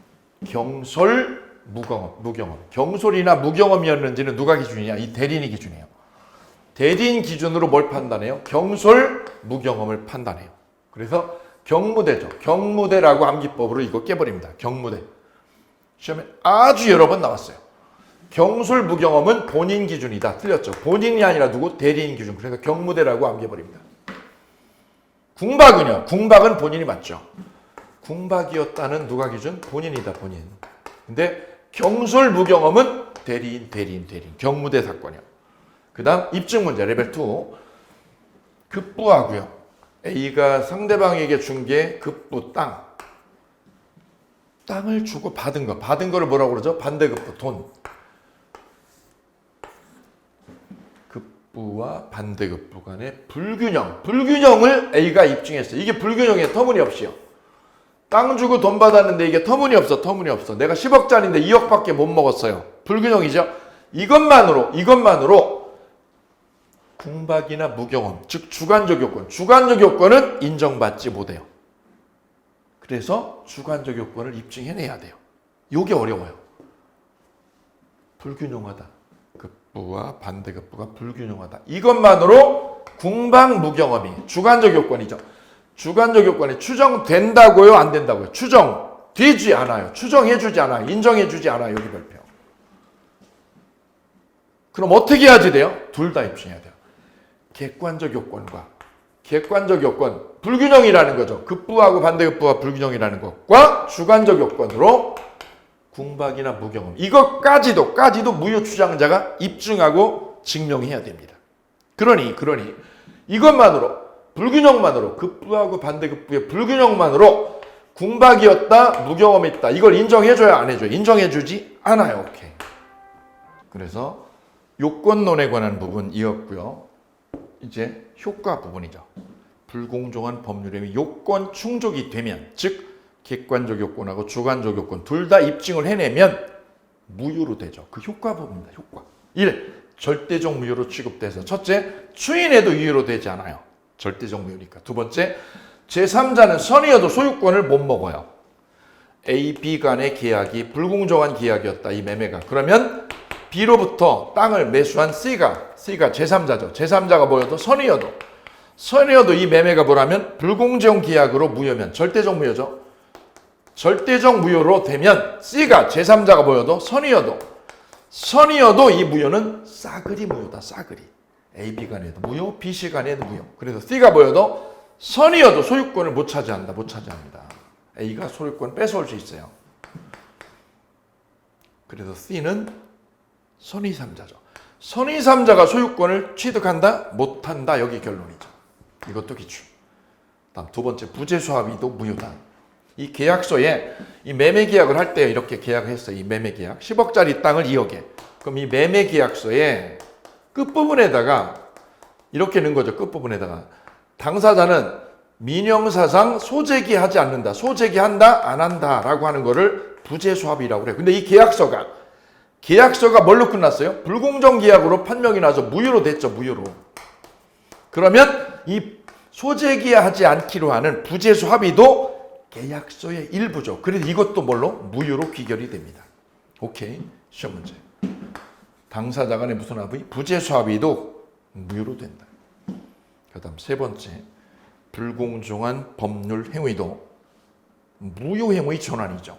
경솔, 무경험. 경솔이나 무경험이었는지는 누가 기준이냐? 이 대리인이 기준이에요. 대리인 기준으로 뭘 판단해요? 경솔, 무경험을 판단해요. 그래서 경무대죠. 경무대라고 암기법으로 이거 깨버립니다. 경무대. 시험에 아주 여러 번 나왔어요. 경솔, 무경험은 본인 기준이다. 틀렸죠. 본인이 아니라 누구? 대리인 기준. 그래서 경무대라고 암기해버립니다. 궁박은요. 궁박은 본인이 맞죠. 궁박이었다는 누가 기준? 본인이다. 본인. 근데 경솔, 무경험은 대리인. 경무대 사건이요. 그 다음 입증 문제 레벨 2. 급부하고요. A가 상대방에게 준 게 급부 땅. 땅을 주고 받은 거. 받은 거를 뭐라고 그러죠? 반대급부 돈. 급부와 반대급부 간의 불균형. 불균형을 A가 입증했어요. 이게 불균형이에요. 터무니없이요. 땅 주고 돈 받았는데 이게 터무니없어. 내가 10억짜리인데 2억밖에 못 먹었어요. 불균형이죠. 이것만으로 궁박이나 무경험, 즉 주관적 요건은 인정받지 못해요. 그래서 주관적 요건을 입증해내야 돼요. 이게 어려워요. 불균형하다. 급부와 반대급부가 불균형하다. 이것만으로 궁박 무경험이 주관적 요건이죠. 주관적 요건이 추정된다고요? 안 된다고요? 추정되지 않아요. 추정해주지 않아요. 인정해주지 않아요. 여기 발표. 그럼 어떻게 해야지 돼요? 둘 다 입증해야 돼요. 객관적 요건과 객관적 요건, 불균형이라는 거죠. 급부하고 반대급부가 불균형이라는 것과 주관적 요건으로 궁박이나 무경험. 이것까지도 무효 주장자가 입증하고 증명해야 됩니다. 그러니 이것만으로 불균형만으로 급부하고 반대급부의 불균형만으로 궁박이었다, 무경험했다. 이걸 인정해줘야 안 해줘요? 인정해주지 않아요. 오케이. 그래서 요건론에 관한 부분이었고요. 이제 효과 부분이죠. 불공정한 법률행위 요건 충족이 되면, 즉 객관적 요건하고 주관적 요건 둘 다 입증을 해내면 무효로 되죠. 그 효과 부분입니다. 효과. 1. 절대적 무효로 취급돼서 첫째, 추인해도 유효로 되지 않아요. 절대적 무효니까. 두 번째, 제3자는 선의여도 소유권을 못 먹어요. A, B 간의 계약이 불공정한 계약이었다. 이 매매가. 그러면 B로부터 땅을 매수한 C가 제3자죠. 제3자가 뭐여도 선의여도 이 매매가 뭐라면 불공정 계약으로 무효면 절대적 무효죠. 절대적 무효로 되면 C가 제3자가 뭐여도 선의여도 이 무효는 싸그리 무효다. 싸그리. A, B 간에도 무효, B, C 간에도 무효. 그래서 C가 뭐여도 선의여도 소유권을 못 차지합니다. A가 소유권 뺏어올 수 있어요. 그래서 C는 선의3자죠. 선의3자가 소유권을 취득한다? 못한다? 여기 결론이죠. 이것도 기출. 다음 두 번째, 부재수합의도 무효다. 이 계약서에 이 매매 계약을 할 때 이렇게 계약을 했어요. 이 매매 계약 10억짜리 땅을 2억에. 그럼 이 매매 계약서에 끝부분에다가 이렇게 넣은 거죠. 끝부분에다가 당사자는 민형사상 소재기하지 않는다. 소재기한다? 안 한다? 라고 하는 거를 부재수합이라고 그래요. 근데 이 계약서가 뭘로 끝났어요? 불공정 계약으로 판명이 나서 무효로 됐죠. 무효로. 그러면 이 소재기하지 않기로 하는 부재수 합의도 계약서의 일부죠. 그래서 이것도 뭘로? 무효로 귀결이 됩니다. 오케이. 시험 문제. 당사자 간의 무슨 합의? 부재수 합의도 무효로 된다. 그 다음 세 번째. 불공정한 법률 행위도 무효행위 전환이죠.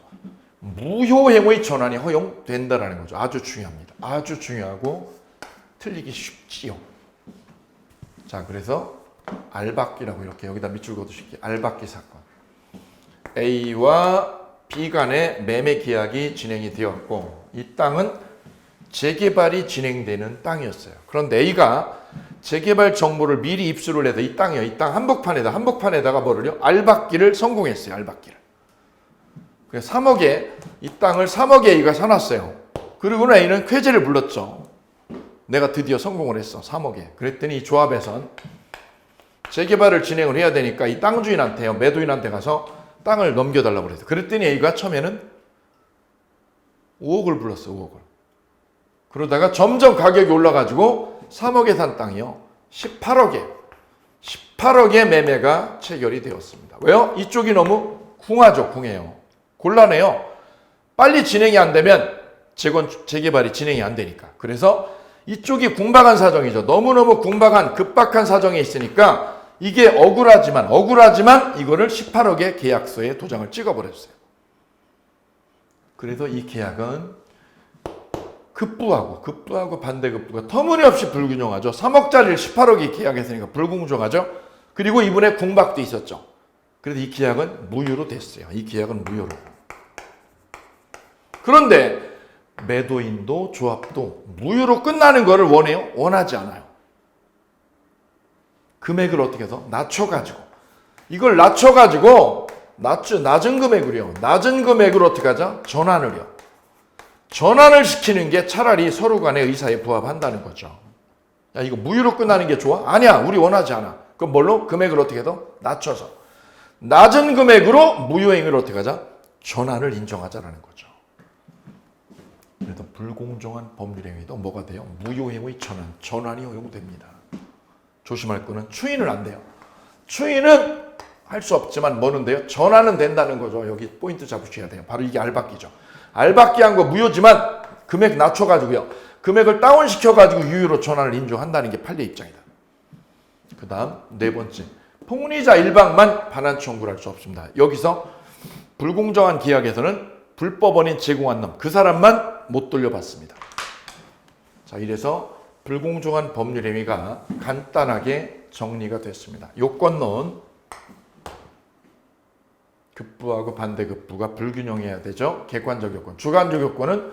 무효행위 전환이 허용된다라는 거죠. 아주 중요합니다. 아주 중요하고 틀리기 쉽지요. 자, 그래서 알박기라고 이렇게 여기다 밑줄 그어두실게요. 알박기 사건. A와 B 간의 매매 계약이 진행이 되었고 이 땅은 재개발이 진행되는 땅이었어요. 그런데 A가 재개발 정보를 미리 입수를 해서 이 땅이요. 이 땅 한복판에다가 뭐를요? 알박기를 성공했어요. 알박기를. 그래서 3억에 이 땅을 3억에 A가 사놨어요. 그리고는 A는 쾌재를 불렀죠. 내가 드디어 성공을 했어. 3억에. 그랬더니 이 조합에선 재개발을 진행을 해야 되니까 이 땅 주인한테요. 매도인한테 가서 땅을 넘겨달라고 그랬어요. 그랬더니 A가 처음에는 5억을 불렀어. 5억을. 그러다가 점점 가격이 올라가지고 3억에 산 땅이요. 18억에 매매가 체결이 되었습니다. 왜요? 이쪽이 너무 궁하죠. 궁해요. 곤란해요. 빨리 진행이 안 되면 재개발이 진행이 안 되니까. 그래서 이쪽이 궁박한 사정이죠. 너무너무 궁박한 급박한 사정에 있으니까 이게 억울하지만 이거를 18억의 계약서에 도장을 찍어버렸어요. 그래서 이 계약은 급부하고 반대급부가 터무니없이 불균형하죠. 3억짜리를 18억이 계약했으니까 불공정하죠. 그리고 이분의 궁박도 있었죠. 그래서 이 계약은 무효로 됐어요. 이 계약은 무효로. 그런데 매도인도 조합도 무효로 끝나는 것을 원해요? 원하지 않아요. 금액을 어떻게 해서? 낮춰가지고. 이걸 낮은 금액으로요. 낮은 금액으로 어떻게 하죠? 전환을요. 전환을 시키는 게 차라리 서로 간의 의사에 부합한다는 거죠. 야, 이거 무효로 끝나는 게 좋아? 아니야, 우리 원하지 않아. 그럼 뭘로? 금액을 어떻게 해서? 낮춰서. 낮은 금액으로 무효행위를 어떻게 하자? 전환을 인정하자라는 거죠. 그래서 불공정한 법률행위도 뭐가 돼요? 무효행위 전환이 허용됩니다. 조심할 거는 추인은 안 돼요. 추인은 할 수 없지만 뭐는데요? 전환은 된다는 거죠. 여기 포인트 잡으셔야 돼요. 바로 이게 알박기죠. 알박기한 거 무효지만 금액 낮춰가지고요. 금액을 다운시켜가지고 유효로 전환을 인정한다는 게 판례 입장이다. 그 다음 네 번째. 폭리자 일방만 반환 청구를 할 수 없습니다. 여기서 불공정한 계약에서는 불법원인 제공한 놈, 그 사람만 못 돌려받습니다. 자, 이래서 불공정한 법률 행위가 간단하게 정리가 됐습니다. 요건론, 급부하고 반대급부가 불균형해야 되죠. 객관적 요건. 주관적 요건은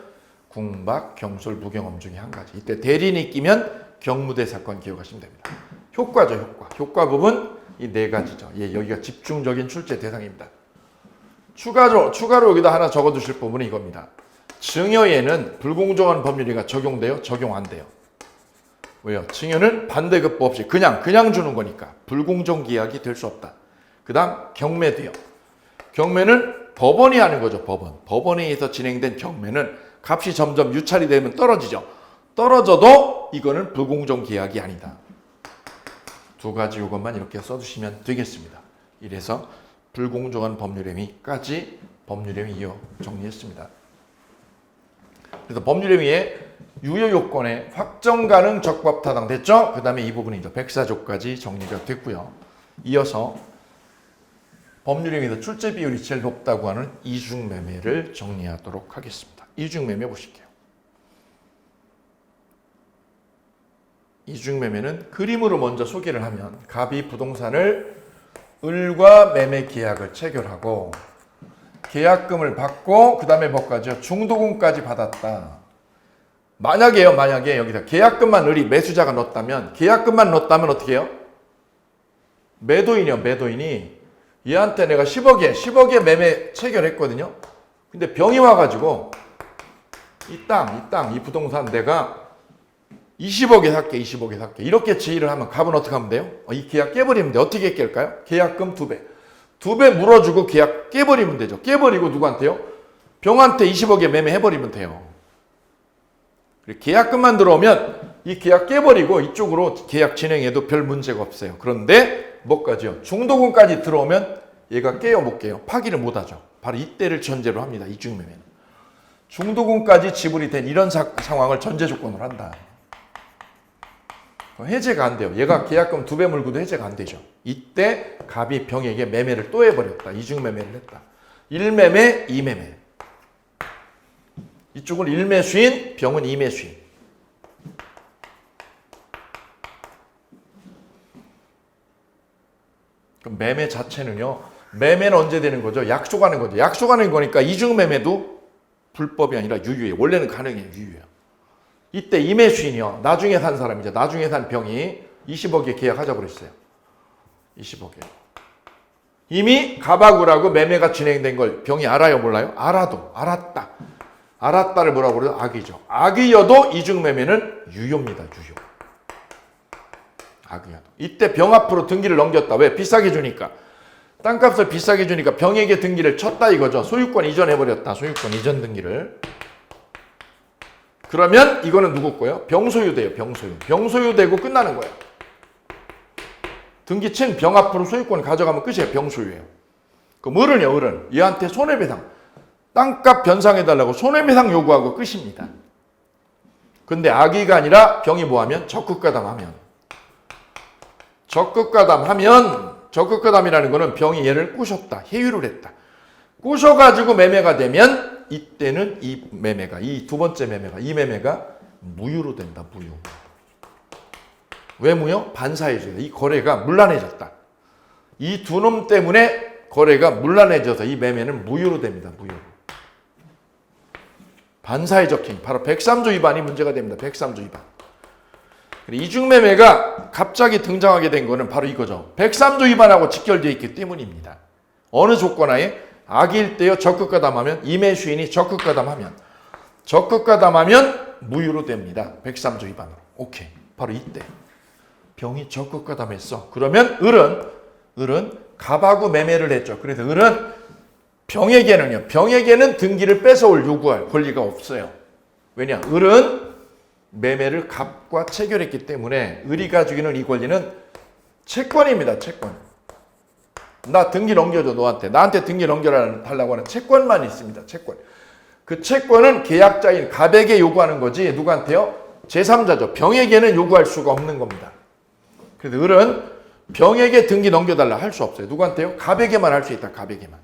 궁박, 경솔, 부경험 중에 한 가지. 이때 대리인이 끼면 경무대 사건 기억하시면 됩니다. 효과죠, 효과. 효과 부분 이 네 가지죠. 예, 여기가 집중적인 출제 대상입니다. 추가로 여기다 하나 적어두실 부분은 이겁니다. 증여에는 불공정한 법률이가 적용돼요? 적용 안 돼요? 왜요? 증여는 반대급부 없이 그냥 주는 거니까 불공정 계약이 될 수 없다. 그 다음 경매도요. 경매는 법원이 하는 거죠. 법원에 의해서 진행된 경매는 값이 점점 유찰이 되면 떨어지죠. 떨어져도 이거는 불공정 계약이 아니다. 두 가지 요것만 이렇게 써주시면 되겠습니다. 이래서 불공정한 법률행위까지 법률행위 2호 정리했습니다. 그래서 법률행위의 유효요건에 확정 가능 적법 타당 됐죠? 그 다음에 이 부분이죠. 백사조까지 정리가 됐고요. 이어서 법률행위에서 출제 비율이 제일 높다고 하는 이중매매를 정리하도록 하겠습니다. 이중매매 보실게요. 이중매매는 그림으로 먼저 소개를 하면 갑이 부동산을 을과 매매 계약을 체결하고 계약금을 받고 그 다음에 뭐까지요? 중도금까지 받았다. 만약에 여기다 계약금만 을이 매수자가 넣었다면 어떻게 해요? 매도인이 얘한테 내가 10억에 매매 체결했거든요. 근데 병이 와가지고 이 부동산 내가 20억에 살게 이렇게 제의를 하면 갑은 어떻게 하면 돼요? 이 계약 깨버리면 돼. 어떻게 깰까요? 계약금 2배 물어주고 계약 깨버리면 되죠. 깨버리고 누구한테요? 병한테 20억에 매매해버리면 돼요. 계약금만 들어오면 이 계약 깨버리고 이쪽으로 계약 진행해도 별 문제가 없어요. 그런데 뭐까지요? 중도금까지 들어오면 얘가 깨요 못 깨요? 파기를 못하죠. 바로 이때를 전제로 합니다. 이중매매는. 중도금까지 지불이 된 이런 상황을 전제 조건으로 한다. 해제가 안 돼요. 얘가 계약금 2배 물고도 해제가 안 되죠. 이때 갑이 병에게 매매를 또 해버렸다. 이중매매를 했다. 1매매, 2매매. 이쪽은 1매수인, 병은 2매수인. 그럼 매매 자체는요. 매매는 언제 되는 거죠? 약속하는 거죠. 약속하는 거니까 이중매매도 불법이 아니라 유효해요. 원래는 가능해요. 유효해요. 이때 2매수인이요. 나중에 산 사람이죠. 나중에 산 병이 20억에 계약하자고 그랬어요. 20억에. 이미 갑하고라고 매매가 진행된 걸 병이 알아요? 몰라요? 알았다. 알았다를 뭐라고 그래요? 악이죠. 악이어도 이중매매는 유효입니다. 유효. 악이어도. 이때 병 앞으로 등기를 넘겼다. 왜? 비싸게 주니까. 땅값을 비싸게 주니까 병에게 등기를 쳤다 이거죠. 소유권 이전해버렸다. 소유권 이전 등기를. 그러면 이거는 누구 거예요? 병소유돼요. 병소유. 병소유되고 끝나는 거예요. 등기 친 병 앞으로 소유권 가져가면 끝이에요. 병소유예요. 그럼 을은요. 을은 얘한테 손해배상. 땅값 변상해달라고 손해배상 요구하고 끝입니다. 근데 악의가 아니라 병이 뭐하면 적극가담하면. 적극가담이라는 거는 병이 얘를 꼬셨다. 해유를 했다. 꼬셔가지고 매매가 되면 이때는 이 매매가, 이 두 번째 매매가, 이 매매가 무효로 된다. 무효. 왜 무효? 반사해줘요. 이 거래가 문란해졌다. 이 두 놈 때문에 거래가 문란해져서 이 매매는 무효로 됩니다. 무효로. 반사회적 행위. 바로 103조 위반이 문제가 됩니다. 103조 위반. 이중매매가 갑자기 등장하게 된 거는 바로 이거죠. 103조 위반하고 직결되어 있기 때문입니다. 어느 조건하에 악의일 때요 적극가담하면 임의수인이 적극가담하면 무효로 됩니다. 103조 위반으로. 오케이. 바로 이때 병이 적극가담했어. 그러면 을은 갑하고 매매를 했죠. 그래서 을은 병에게는 등기를 뺏어올 요구할 권리가 없어요. 왜냐? 을은 매매를 갑과 체결했기 때문에 을이 가지고 있는 이 권리는 채권입니다. 채권. 나 등기 넘겨줘 너한테. 나한테 등기 넘겨달라고 하는 채권만 있습니다. 채권. 그 채권은 계약자인 갑에게 요구하는 거지 누구한테요? 제3자죠. 병에게는 요구할 수가 없는 겁니다. 그래서 을은 병에게 등기 넘겨달라 할 수 없어요. 누구한테요? 갑에게만 할 수 있다. 갑에게만.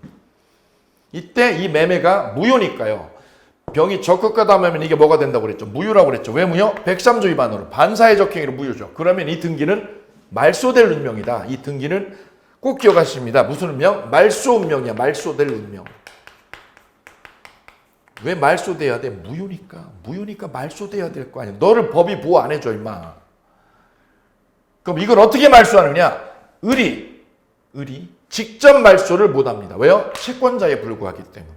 이때 이 매매가 무효니까요. 병이 적극가담하면 이게 뭐가 된다고 그랬죠? 무효라고 그랬죠. 왜 무효? 103조 위반으로 반사회적 행위로 무효죠. 그러면 이 등기는 말소될 운명이다. 이 등기는 꼭 기억하십니다. 무슨 운명? 말소 운명이야. 말소될 운명. 왜 말소돼야 돼? 무효니까 말소돼야 될 거 아니야. 너를 법이 보호 안 해줘 임마. 그럼 이걸 어떻게 말소하느냐? 을이 직접 말소를 못합니다. 왜요? 채권자에 불과하기 때문에.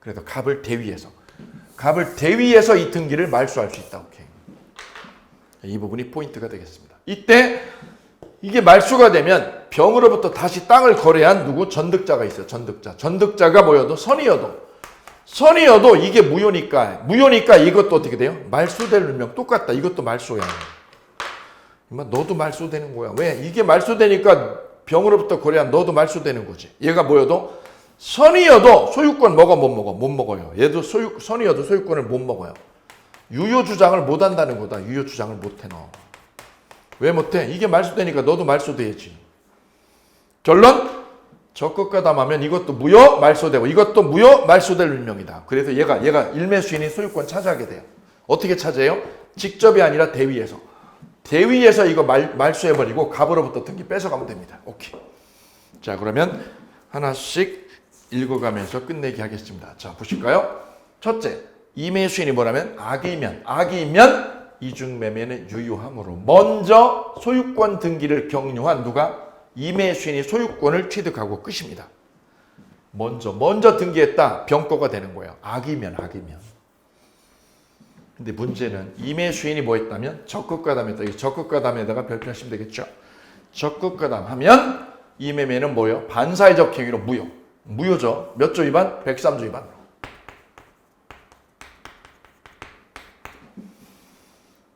그래서 갑을 대위해서 이 등기를 말소할 수 있다. 오케이. 이 부분이 포인트가 되겠습니다. 이때 이게 말소가 되면 병으로부터 다시 땅을 거래한 누구? 전득자가 있어요. 전득자가 뭐여도 선이어도 이게 무효니까 이것도 어떻게 돼요? 말소될 운명 똑같다. 이것도 말소야. 너도 말소되는 거야. 왜? 이게 말소되니까 병으로부터 거래한 너도 말소되는 거지. 얘가 뭐여도 선이어도 소유권 못 먹어요. 얘도 선이어도 소유권을 못 먹어요. 유효 주장을 못 한다는 거다. 유효 주장을 못 해 너. 왜 못해? 이게 말소되니까 너도 말소돼야지. 결론 적극가담하면 이것도 무효 말소되고 이것도 무효 말소될 운명이다. 그래서 얘가 일매수인이 소유권 차지하게 돼요. 어떻게 차지해요? 직접이 아니라 대위에서 이거 말소해버리고 갑으로부터 등기 뺏어가면 됩니다. 오케이. 자 그러면 하나씩 읽어가면서 끝내기 하겠습니다. 자 보실까요? 첫째, 임의수인이 뭐라면 악의면 이중매매는 유효하므로 먼저 소유권 등기를 경유한 누가? 임의수인이 소유권을 취득하고 끝입니다. 먼저 등기했다. 병거가 되는 거예요. 악의면. 근데 문제는 임의수인이 뭐 했다면? 적극가담했다. 이 적극가담에다가 별표하시면 되겠죠. 적극가담하면 이 매매는 뭐예요? 반사회적 행위로 무효죠. 몇 조 위반? 103조 위반으로.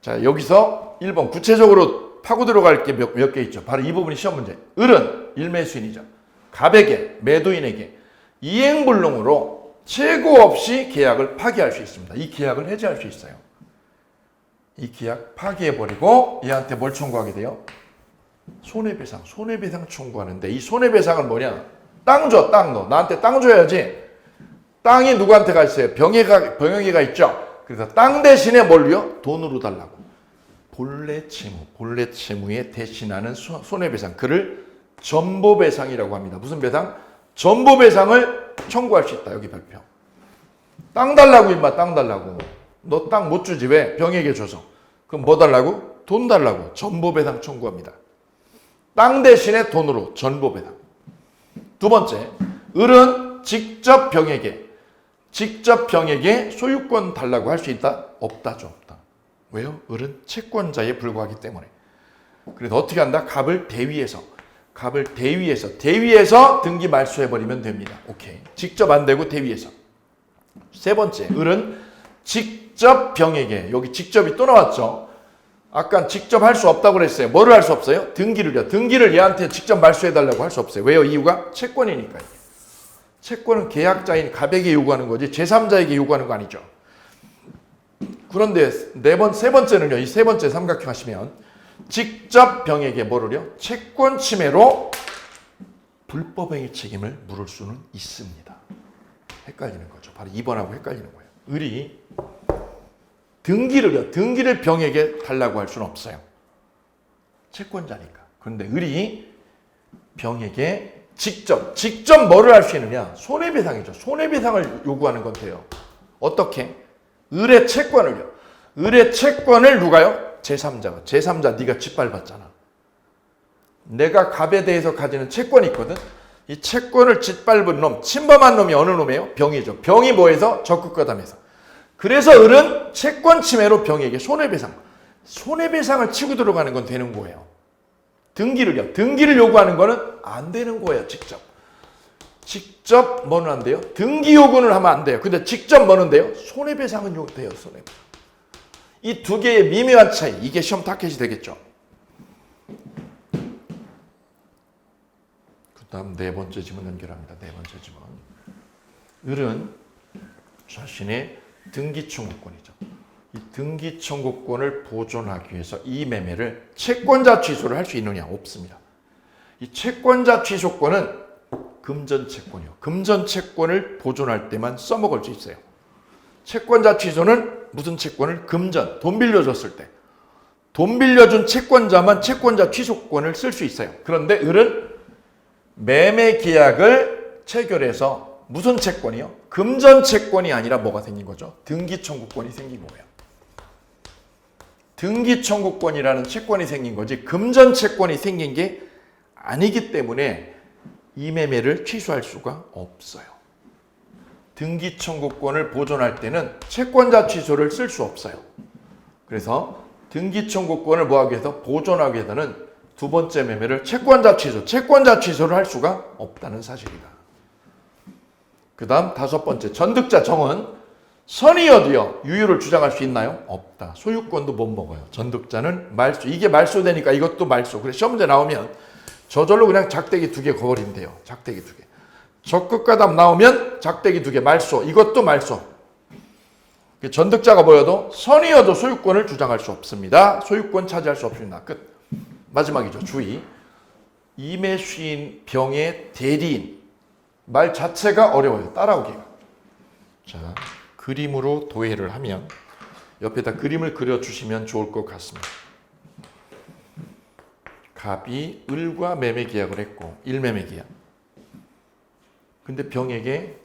자 여기서 1번 구체적으로 파고 들어갈 게 몇 개 있죠. 바로 이 부분이 시험 문제. 을은 일매수인이죠. 갑에게 매도인에게 이행불능으로 최고 없이 계약을 파기할 수 있습니다. 이 계약을 해지할 수 있어요. 이 계약 파기해버리고 얘한테 뭘 청구하게 돼요? 손해배상 청구하는데 이 손해배상은 뭐냐? 땅 줘, 땅 너. 나한테 땅 줘야지. 땅이 누구한테가 있어요? 병영이가 있죠. 그래서 땅 대신에 뭘요? 돈으로 달라고. 본래 채무에 대신하는 손해배상. 그를 전보배상이라고 합니다. 무슨 배상? 전보배상을 청구할 수 있다. 여기 발표. 땅 달라고 임마 땅 달라고. 너 땅 못 주지 왜? 병에게 줘서. 그럼 뭐 달라고? 돈 달라고. 전보배상 청구합니다. 땅 대신에 돈으로 전보배상. 두 번째, 을은 직접 병에게 소유권 달라고 할 수 있다? 없다죠. 없다. 왜요? 을은 채권자에 불과하기 때문에. 그래서 어떻게 한다? 갑을 대위해서 갑을 대위에서 등기 말소해버리면 됩니다. 오케이. 직접 안 되고 대위에서. 세 번째, 을은 직접 병에게, 여기 직접이 또 나왔죠. 아까 직접 할 수 없다고 그랬어요. 뭐를 할 수 없어요? 등기를요. 등기를 얘한테 직접 말소해달라고 할 수 없어요. 왜요? 이유가 채권이니까요. 채권은 계약자인 갑에게 요구하는 거지 제3자에게 요구하는 거 아니죠. 그런데 세 번째는요. 이 세 번째 삼각형 하시면 직접 병에게 뭐를요? 채권 침해로 불법행위 책임을 물을 수는 있습니다. 헷갈리는 거죠. 바로 2번하고 헷갈리는 거예요. 을이 등기를 병에게 달라고 할 수는 없어요. 채권자니까. 그런데 을이 병에게 직접 뭐를 할 수 있느냐? 손해배상이죠. 손해배상을 요구하는 건데요. 어떻게? 을의 채권을요. 을의 채권을 누가요? 제3자 네가 짓밟았잖아. 내가 갑에 대해서 가지는 채권이 있거든. 이 채권을 짓밟은 놈, 침범한 놈이 어느 놈이에요? 병이죠. 병이 뭐해서? 적극과담해서. 그래서 을은 채권 침해로 병에게 손해배상을 치고 들어가는 건 되는 거예요. 등기를 요구하는 거는 안 되는 거예요. 직접 뭐는 안 돼요? 등기 요구는 하면 안 돼요. 근데 직접 뭐는 돼요? 손해배상은 돼요. 손해배상. 이 두 개의 미묘한 차이, 이게 시험 타켓이 되겠죠. 그 다음 네 번째 지문 연결합니다. 네 번째 지문. 을은 자신의 등기 청구권이죠. 이 등기 청구권을 보존하기 위해서 이 매매를 채권자 취소를 할 수 있느냐? 없습니다. 이 채권자 취소권은 금전채권이요. 금전채권을 보존할 때만 써먹을 수 있어요. 채권자 취소는 무슨 채권을? 금전, 돈 빌려줬을 때. 돈 빌려준 채권자만 채권자 취소권을 쓸 수 있어요. 그런데 을은 매매 계약을 체결해서 무슨 채권이요? 금전 채권이 아니라 뭐가 생긴 거죠? 등기 청구권이 생긴 거예요. 등기 청구권이라는 채권이 생긴 거지 금전 채권이 생긴 게 아니기 때문에 이 매매를 취소할 수가 없어요. 등기 청구권을 보존할 때는 채권자 취소를 쓸 수 없어요. 그래서 등기 청구권을 뭐하기 위해서? 보존하기 위해서는 두 번째 매매를 채권자 취소를 할 수가 없다는 사실이다. 그 다음 다섯 번째, 전득자 정은 선의여도요 유효를 주장할 수 있나요? 없다. 소유권도 못 먹어요. 전득자는 말소. 이게 말소되니까 이것도 말소. 그래서 시험 문제 나오면 저절로 그냥 작대기 2개 거버린대요. 작대기 2개. 적극가담 나오면 작대기 2개 말소. 이것도 말소. 전득자가 보여도 선의여도 소유권을 주장할 수 없습니다. 소유권 차지할 수 없습니다. 끝. 마지막이죠. 주의. 임의수인 병의 대리인. 말 자체가 어려워요. 따라오기가. 자, 그림으로 도해를 하면 옆에다 그림을 그려주시면 좋을 것 같습니다. 갑이 을과 매매 계약을 했고 1매매 계약. 근데 병에게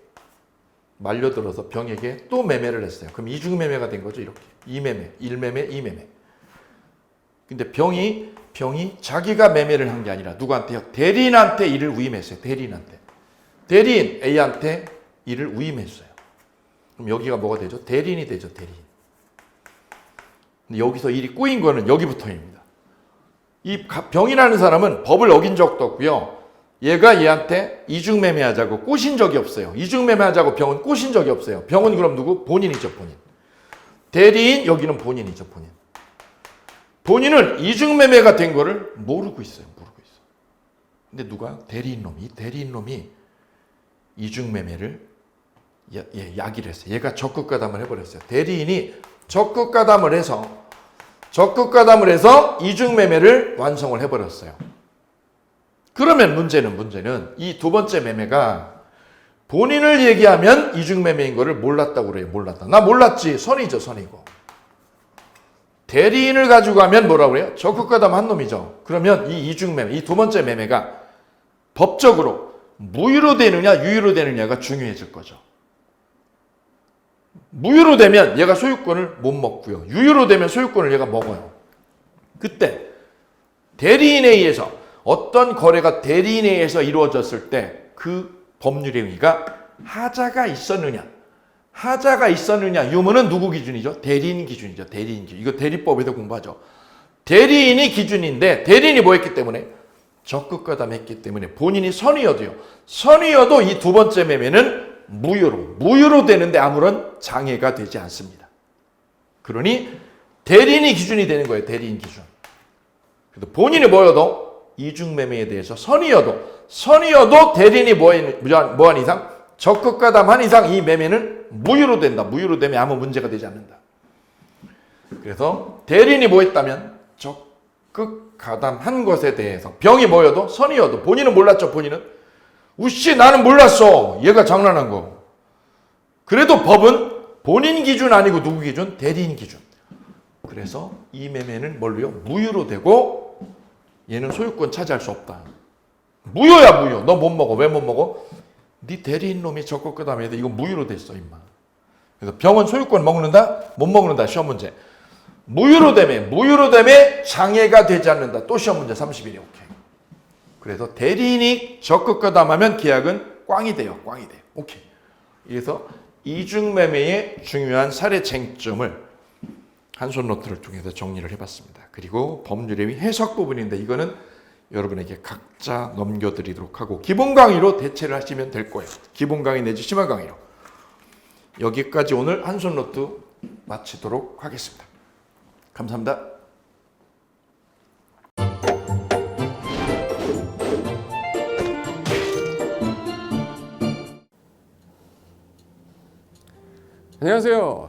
말려들어서 병에게 또 매매를 했어요. 그럼 이중매매가 된 거죠. 이렇게 2매매, 1매매, 2매매. 근데 병이 자기가 매매를 한 게 아니라 누구한테요? 대리인한테 이를 위임했어요. 대리인 A한테 이를 위임했어요. 그럼 여기가 뭐가 되죠? 대리인이 되죠. 대리인. 근데 여기서 일이 꼬인 거는 여기부터입니다. 이 병이라는 사람은 법을 어긴 적도 없고요. 얘가 얘한테 이중매매하자고 꼬신 적이 없어요. 이중매매하자고 병은 꼬신 적이 없어요. 병은 그럼 누구? 본인이죠. 본인. 대리인 여기는 본인이죠. 본인. 본인은 이중매매가 된 거를 모르고 있어요. 근데 누가? 이 대리인 놈이 이중매매를 야기를 했어요. 얘가 적극가담을 해버렸어요. 대리인이 적극가담을 해서 이중매매를 완성을 해버렸어요. 그러면 문제는 이 두 번째 매매가 본인을 얘기하면 이중매매인 거를 몰랐다고 그래요. 나 몰랐지. 선이죠. 선이고. 대리인을 가지고 가면 뭐라고 그래요? 적극가담 한 놈이죠. 그러면 이 이중매매, 이 두 번째 매매가 법적으로 무효로 되느냐 유효로 되느냐가 중요해질 거죠. 무효로 되면 얘가 소유권을 못 먹고요. 유효로 되면 소유권을 얘가 먹어요. 그때 대리인에 의해서 어떤 거래가 대리인에 의해서 이루어졌을 때 그 법률의 의의가 하자가 있었느냐 유무는 누구 기준이죠? 대리인 기준이죠. 이거 대리법에서 공부하죠. 대리인이 기준인데 대리인이 뭐 했기 때문에 적극가담했기 때문에 본인이 선이어도요. 선이어도 이 두 번째 매매는 무효로 되는데 아무런 장애가 되지 않습니다. 그러니 대리인이 기준이 되는 거예요. 대리인 기준. 그래도 본인이 뭐여도 이중매매에 대해서 선이어도 대리인이 뭐한 이상 적극가담한 이상 이 매매는 무효로 된다. 무효로 되면 아무 문제가 되지 않는다. 그래서 대리인이 뭐 했다면 적극가담한 것에 대해서 병이 뭐여도 선이어도 본인은 몰랐죠. 본인은 우씨 나는 몰랐어. 얘가 장난한 거. 그래도 법은 본인 기준 아니고 누구 기준? 대리인 기준. 그래서 이 매매는 뭘로요? 무효로 되고 얘는 소유권 차지할 수 없다. 무효야 무효. 너 못 먹어. 왜 못 먹어? 네 대리인 놈이 적극가담해도 이거 무효로 됐어 임마. 그래서 병은 소유권 먹는다? 못 먹는다. 시험 문제. 무효로 되면 장애가 되지 않는다. 또 시험 문제 31이 오케이. 그래서 대리인이 적극가담하면 계약은 꽝이 돼요. 오케이. 그래서 이중매매의 중요한 사례 쟁점을 한손 노트를 통해서 정리를 해봤습니다. 그리고 법률의 해석 부분인데 이거는 여러분에게 각자 넘겨드리도록 하고 기본 강의로 대체를 하시면 될 거예요. 기본 강의 내지 심화 강의로. 여기까지 오늘 한손 노트 마치도록 하겠습니다. 감사합니다. 안녕하세요.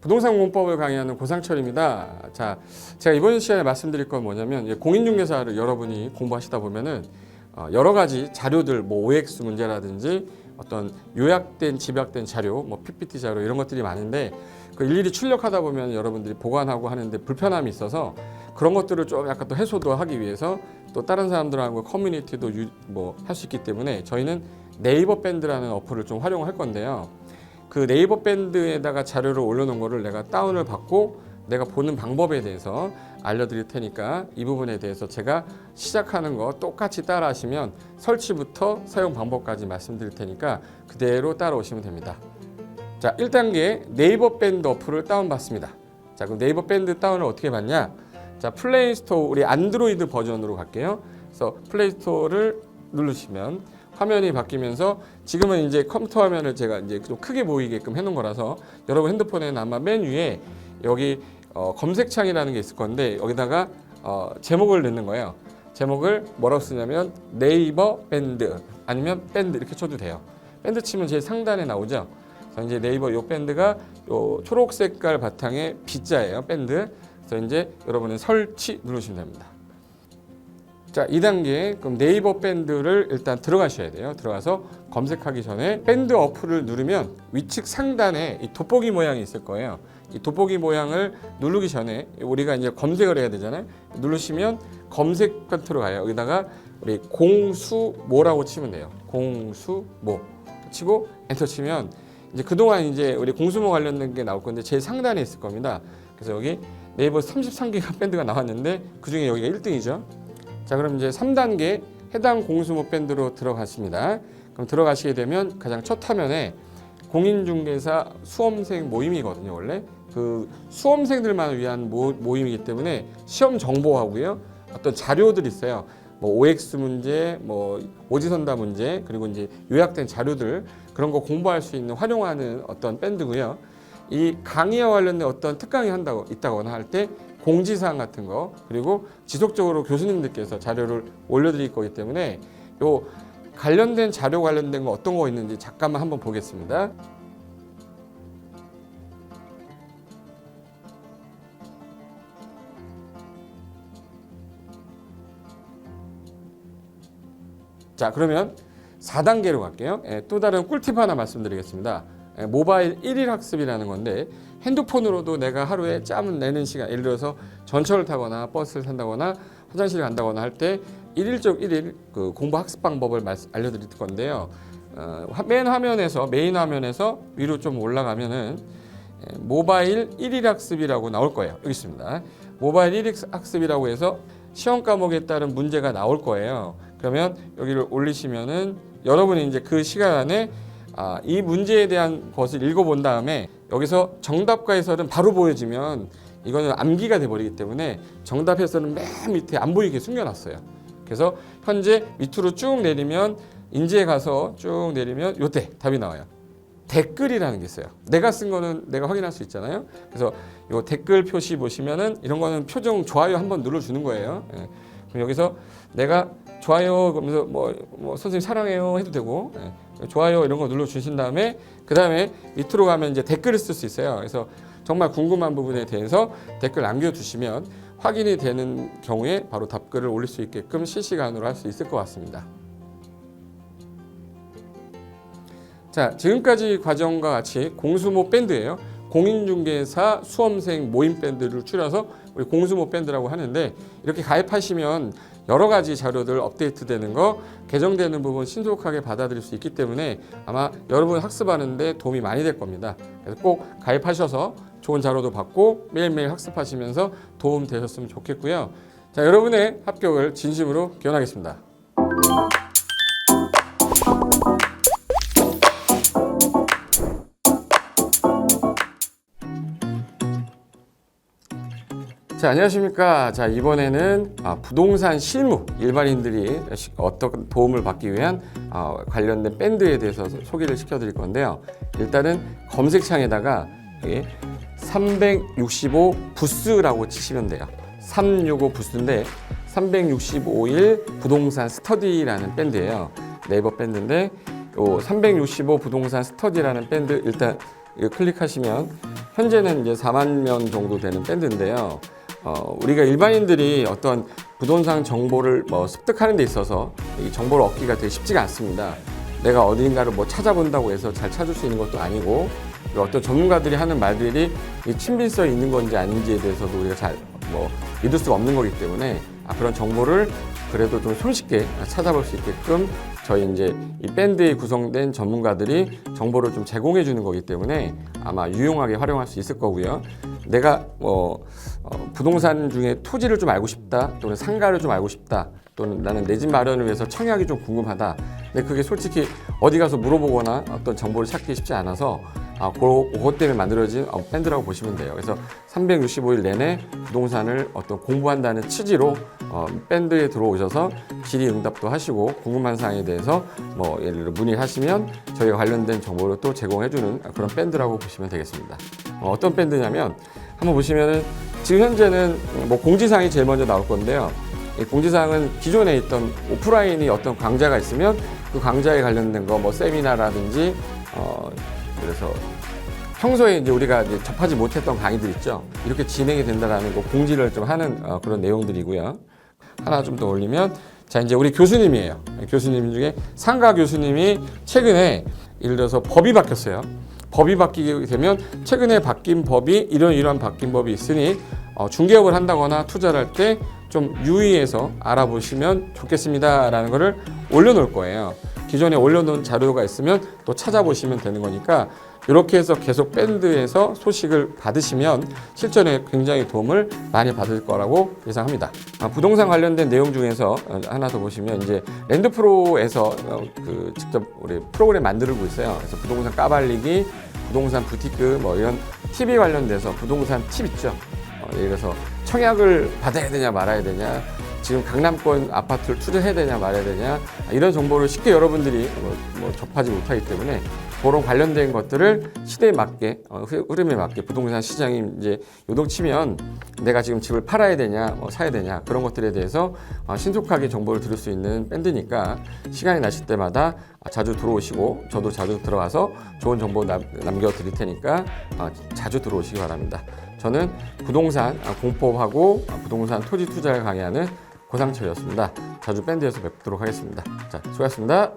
부동산 공법을 강의하는 고상철입니다. 자, 제가 이번 시간에 말씀드릴 건 뭐냐면 공인중개사를 여러분이 공부하시다 보면은 여러 가지 자료들, 뭐 OX 문제라든지 어떤 요약된 집약된 자료, 뭐 PPT 자료 이런 것들이 많은데 그 일일이 출력하다 보면 여러분들이 보관하고 하는데 불편함이 있어서 그런 것들을 좀 약간 또 해소도 하기 위해서 또 다른 사람들하고 커뮤니티도 뭐 할 수 있기 때문에 저희는 네이버 밴드라는 어플을 좀 활용할 건데요. 그 네이버 밴드에다가 자료를 올려놓은 거를 내가 다운을 받고 내가 보는 방법에 대해서 알려드릴 테니까 이 부분에 대해서 제가 시작하는 거 똑같이 따라 하시면 설치부터 사용 방법까지 말씀드릴 테니까 그대로 따라오시면 됩니다. 자, 1단계 네이버 밴드 어플을 다운받습니다. 자, 그럼 네이버 밴드 다운을 어떻게 받냐? 자, 플레이스토어 우리 안드로이드 버전으로 갈게요. 그래서 플레이스토어를 누르시면 화면이 바뀌면서 지금은 이제 컴퓨터 화면을 제가 이제 좀 크게 보이게끔 해놓은 거라서 여러분 핸드폰에는 아마 맨 위에 여기 검색창이라는 게 있을 건데 여기다가 제목을 넣는 거예요. 제목을 뭐라고 쓰냐면 네이버 밴드 아니면 밴드 이렇게 쳐도 돼요. 밴드 치면 제일 상단에 나오죠. 그래서 이제 네이버 요 밴드가 요 초록 색깔 바탕에 B자예요. 밴드. 그래서 이제 여러분은 설치 누르시면 됩니다. 자, 2단계 그럼 네이버 밴드를 일단 들어가셔야 돼요. 들어가서 검색하기 전에 밴드 어플을 누르면 위측 상단에 이 돋보기 모양이 있을 거예요. 이 돋보기 모양을 누르기 전에 우리가 이제 검색을 해야 되잖아요. 누르시면 검색 컨트롤 가요. 여기다가 우리 공수모라고 치면 돼요. 공수모 치고 엔터 치면 이제 그동안 이제 우리 공수모 관련된 게 나올 건데 제일 상단에 있을 겁니다. 그래서 여기 네이버 33개가 밴드가 나왔는데 그중에 여기가 1등이죠. 자, 그럼 이제 3단계 해당 공수모 밴드로 들어갔습니다. 그럼 들어가시게 되면 가장 첫 화면에 공인중개사 수험생 모임이거든요. 원래 그 수험생들만 위한 모임이기 때문에 시험 정보하고요. 어떤 자료들이 있어요. 뭐 OX 문제, 뭐 오지선다 문제, 그리고 이제 요약된 자료들 그런 거 공부할 수 있는 활용하는 어떤 밴드고요. 이 강의와 관련된 어떤 특강이 있다거나 할 때 공지사항 같은 거 그리고 지속적으로 교수님들께서 자료를 올려드릴 거기 때문에 요 관련된 자료 관련된 거 어떤 거 있는지 잠깐만 한번 보겠습니다. 자, 그러면 4단계로 갈게요. 또 다른 꿀팁 하나 말씀드리겠습니다. 모바일 1일 학습이라는 건데 핸드폰으로도 내가 하루에 짬을 내는 시간, 예를 들어서 전철을 타거나 버스를 탄다거나 화장실을 간다거나 할 때 1일 그 공부 학습 방법을 알려드릴 건데요. 메인 화면에서 위로 좀 올라가면은 모바일 1일 학습이라고 나올 거예요. 여기 있습니다. 모바일 1일 학습이라고 해서 시험 과목에 따른 문제가 나올 거예요. 그러면 여기를 올리시면은 여러분이 이제 그 시간 안에 이 문제에 대한 것을 읽어본 다음에 여기서 정답과 해설은 바로 보여지면 이거는 암기가 돼버리기 때문에 정답 해설은 맨 밑에 안 보이게 숨겨놨어요. 그래서 현재 밑으로 쭉 내리면 인지에 가서 쭉 내리면 요때 답이 나와요. 댓글이라는 게 있어요. 내가 쓴 거는 내가 확인할 수 있잖아요. 그래서 요 댓글 표시 보시면은 이런 거는 표정 좋아요 한번 눌러주는 거예요. 예. 그럼 여기서 내가 좋아요 그러면서 뭐 선생님 사랑해요 해도 되고 예. 좋아요 이런 거 눌러주신 다음에 그 다음에 밑으로 가면 이제 댓글을 쓸 수 있어요. 그래서 정말 궁금한 부분에 대해서 댓글 남겨주시면 확인이 되는 경우에 바로 답글을 올릴 수 있게끔 실시간으로 할 수 있을 것 같습니다. 자, 지금까지 과정과 같이 공수모 밴드예요. 공인중개사 수험생 모임 밴드를 줄여서 우리 공수모 밴드라고 하는데 이렇게 가입하시면 여러 가지 자료들 업데이트되는 거 개정되는 부분 신속하게 받아들일 수 있기 때문에 아마 여러분 학습하는데 도움이 많이 될 겁니다. 그래서 꼭 가입하셔서 좋은 자료도 받고 매일매일 학습하시면서 도움 되셨으면 좋겠고요. 자, 여러분의 합격을 진심으로 기원하겠습니다. 자, 안녕하십니까. 자, 이번에는 부동산 실무 일반인들이 어떤 도움을 받기 위한 관련된 밴드에 대해서 소개를 시켜드릴 건데요. 일단은 검색창에다가 365 부스라고 치시면 돼요. 365 부스인데 365일 부동산 스터디라는 밴드예요. 네이버 밴드인데 요 365 부동산 스터디라는 밴드 일단 클릭하시면 현재는 이제 4만 명 정도 되는 밴드인데요. 우리가 일반인들이 어떤 부동산 정보를 습득하는 데 있어서 이 정보를 얻기가 되게 쉽지가 않습니다. 내가 어딘가를 찾아본다고 해서 잘 찾을 수 있는 것도 아니고 어떤 전문가들이 하는 말들이 이 친밀성이 있는 건지 아닌지에 대해서도 우리가 잘 믿을 수가 없는 거기 때문에 그런 정보를 그래도 좀 손쉽게 찾아볼 수 있게끔 저희 이제 이 밴드에 구성된 전문가들이 정보를 좀 제공해 주는 거기 때문에 아마 유용하게 활용할 수 있을 거고요. 내가 부동산 중에 토지를 좀 알고 싶다 또는 상가를 좀 알고 싶다 또는 나는 내 집 마련을 위해서 청약이 좀 궁금하다. 근데 그게 솔직히 어디 가서 물어보거나 어떤 정보를 찾기 쉽지 않아서 그것 때문에 만들어진 밴드라고 보시면 돼요. 그래서 365일 내내 부동산을 어떤 공부한다는 취지로 밴드에 들어오셔서 질의응답도 하시고 궁금한 사항에 대해서 예를 들어 문의를 하시면 저희가 관련된 정보를 또 제공해주는 그런 밴드라고 보시면 되겠습니다. 어떤 밴드냐면 한번 보시면은 지금 현재는 공지사항이 제일 먼저 나올 건데요. 이 공지사항은 기존에 있던 오프라인이 어떤 강좌가 있으면 그 강좌에 관련된 거 세미나라든지 그래서 평소에 이제 우리가 이제 접하지 못했던 강의들 있죠. 이렇게 진행이 된다라는 거 공지를 좀 하는 그런 내용들이고요. 하나 좀 더 올리면 자 이제 우리 교수님이에요. 교수님 중에 상가 교수님이 최근에 예를 들어서 법이 바뀌었어요. 법이 바뀌게 되면 최근에 바뀐 법이 이러한 바뀐 법이 있으니 중개업을 한다거나 투자를 할 때 좀 유의해서 알아보시면 좋겠습니다라는 거를 올려놓을 거예요. 기존에 올려놓은 자료가 있으면 또 찾아보시면 되는 거니까 이렇게 해서 계속 밴드에서 소식을 받으시면 실전에 굉장히 도움을 많이 받을 거라고 예상합니다. 부동산 관련된 내용 중에서 하나 더 보시면 이제 랜드프로에서 직접 우리 프로그램 만들고 있어요. 그래서 부동산 까발리기, 부동산 부티크 이런 TV 관련돼서 부동산 팁 있죠. 예를 들어서 청약을 받아야 되냐 말아야 되냐, 지금 강남권 아파트를 투자해야 되냐 말아야 되냐 이런 정보를 쉽게 여러분들이 접하지 못하기 때문에 그런 관련된 것들을 시대에 맞게 흐름에 맞게 부동산 시장이 이제 요동치면 내가 지금 집을 팔아야 되냐 사야 되냐 그런 것들에 대해서 신속하게 정보를 들을 수 있는 밴드니까 시간이 나실 때마다 자주 들어오시고 저도 자주 들어가서 좋은 정보 남겨드릴 테니까 자주 들어오시기 바랍니다. 저는 부동산 공법하고 부동산 토지 투자를 강의하는 고상철이었습니다. 자주 밴드에서 뵙도록 하겠습니다. 자, 수고하셨습니다.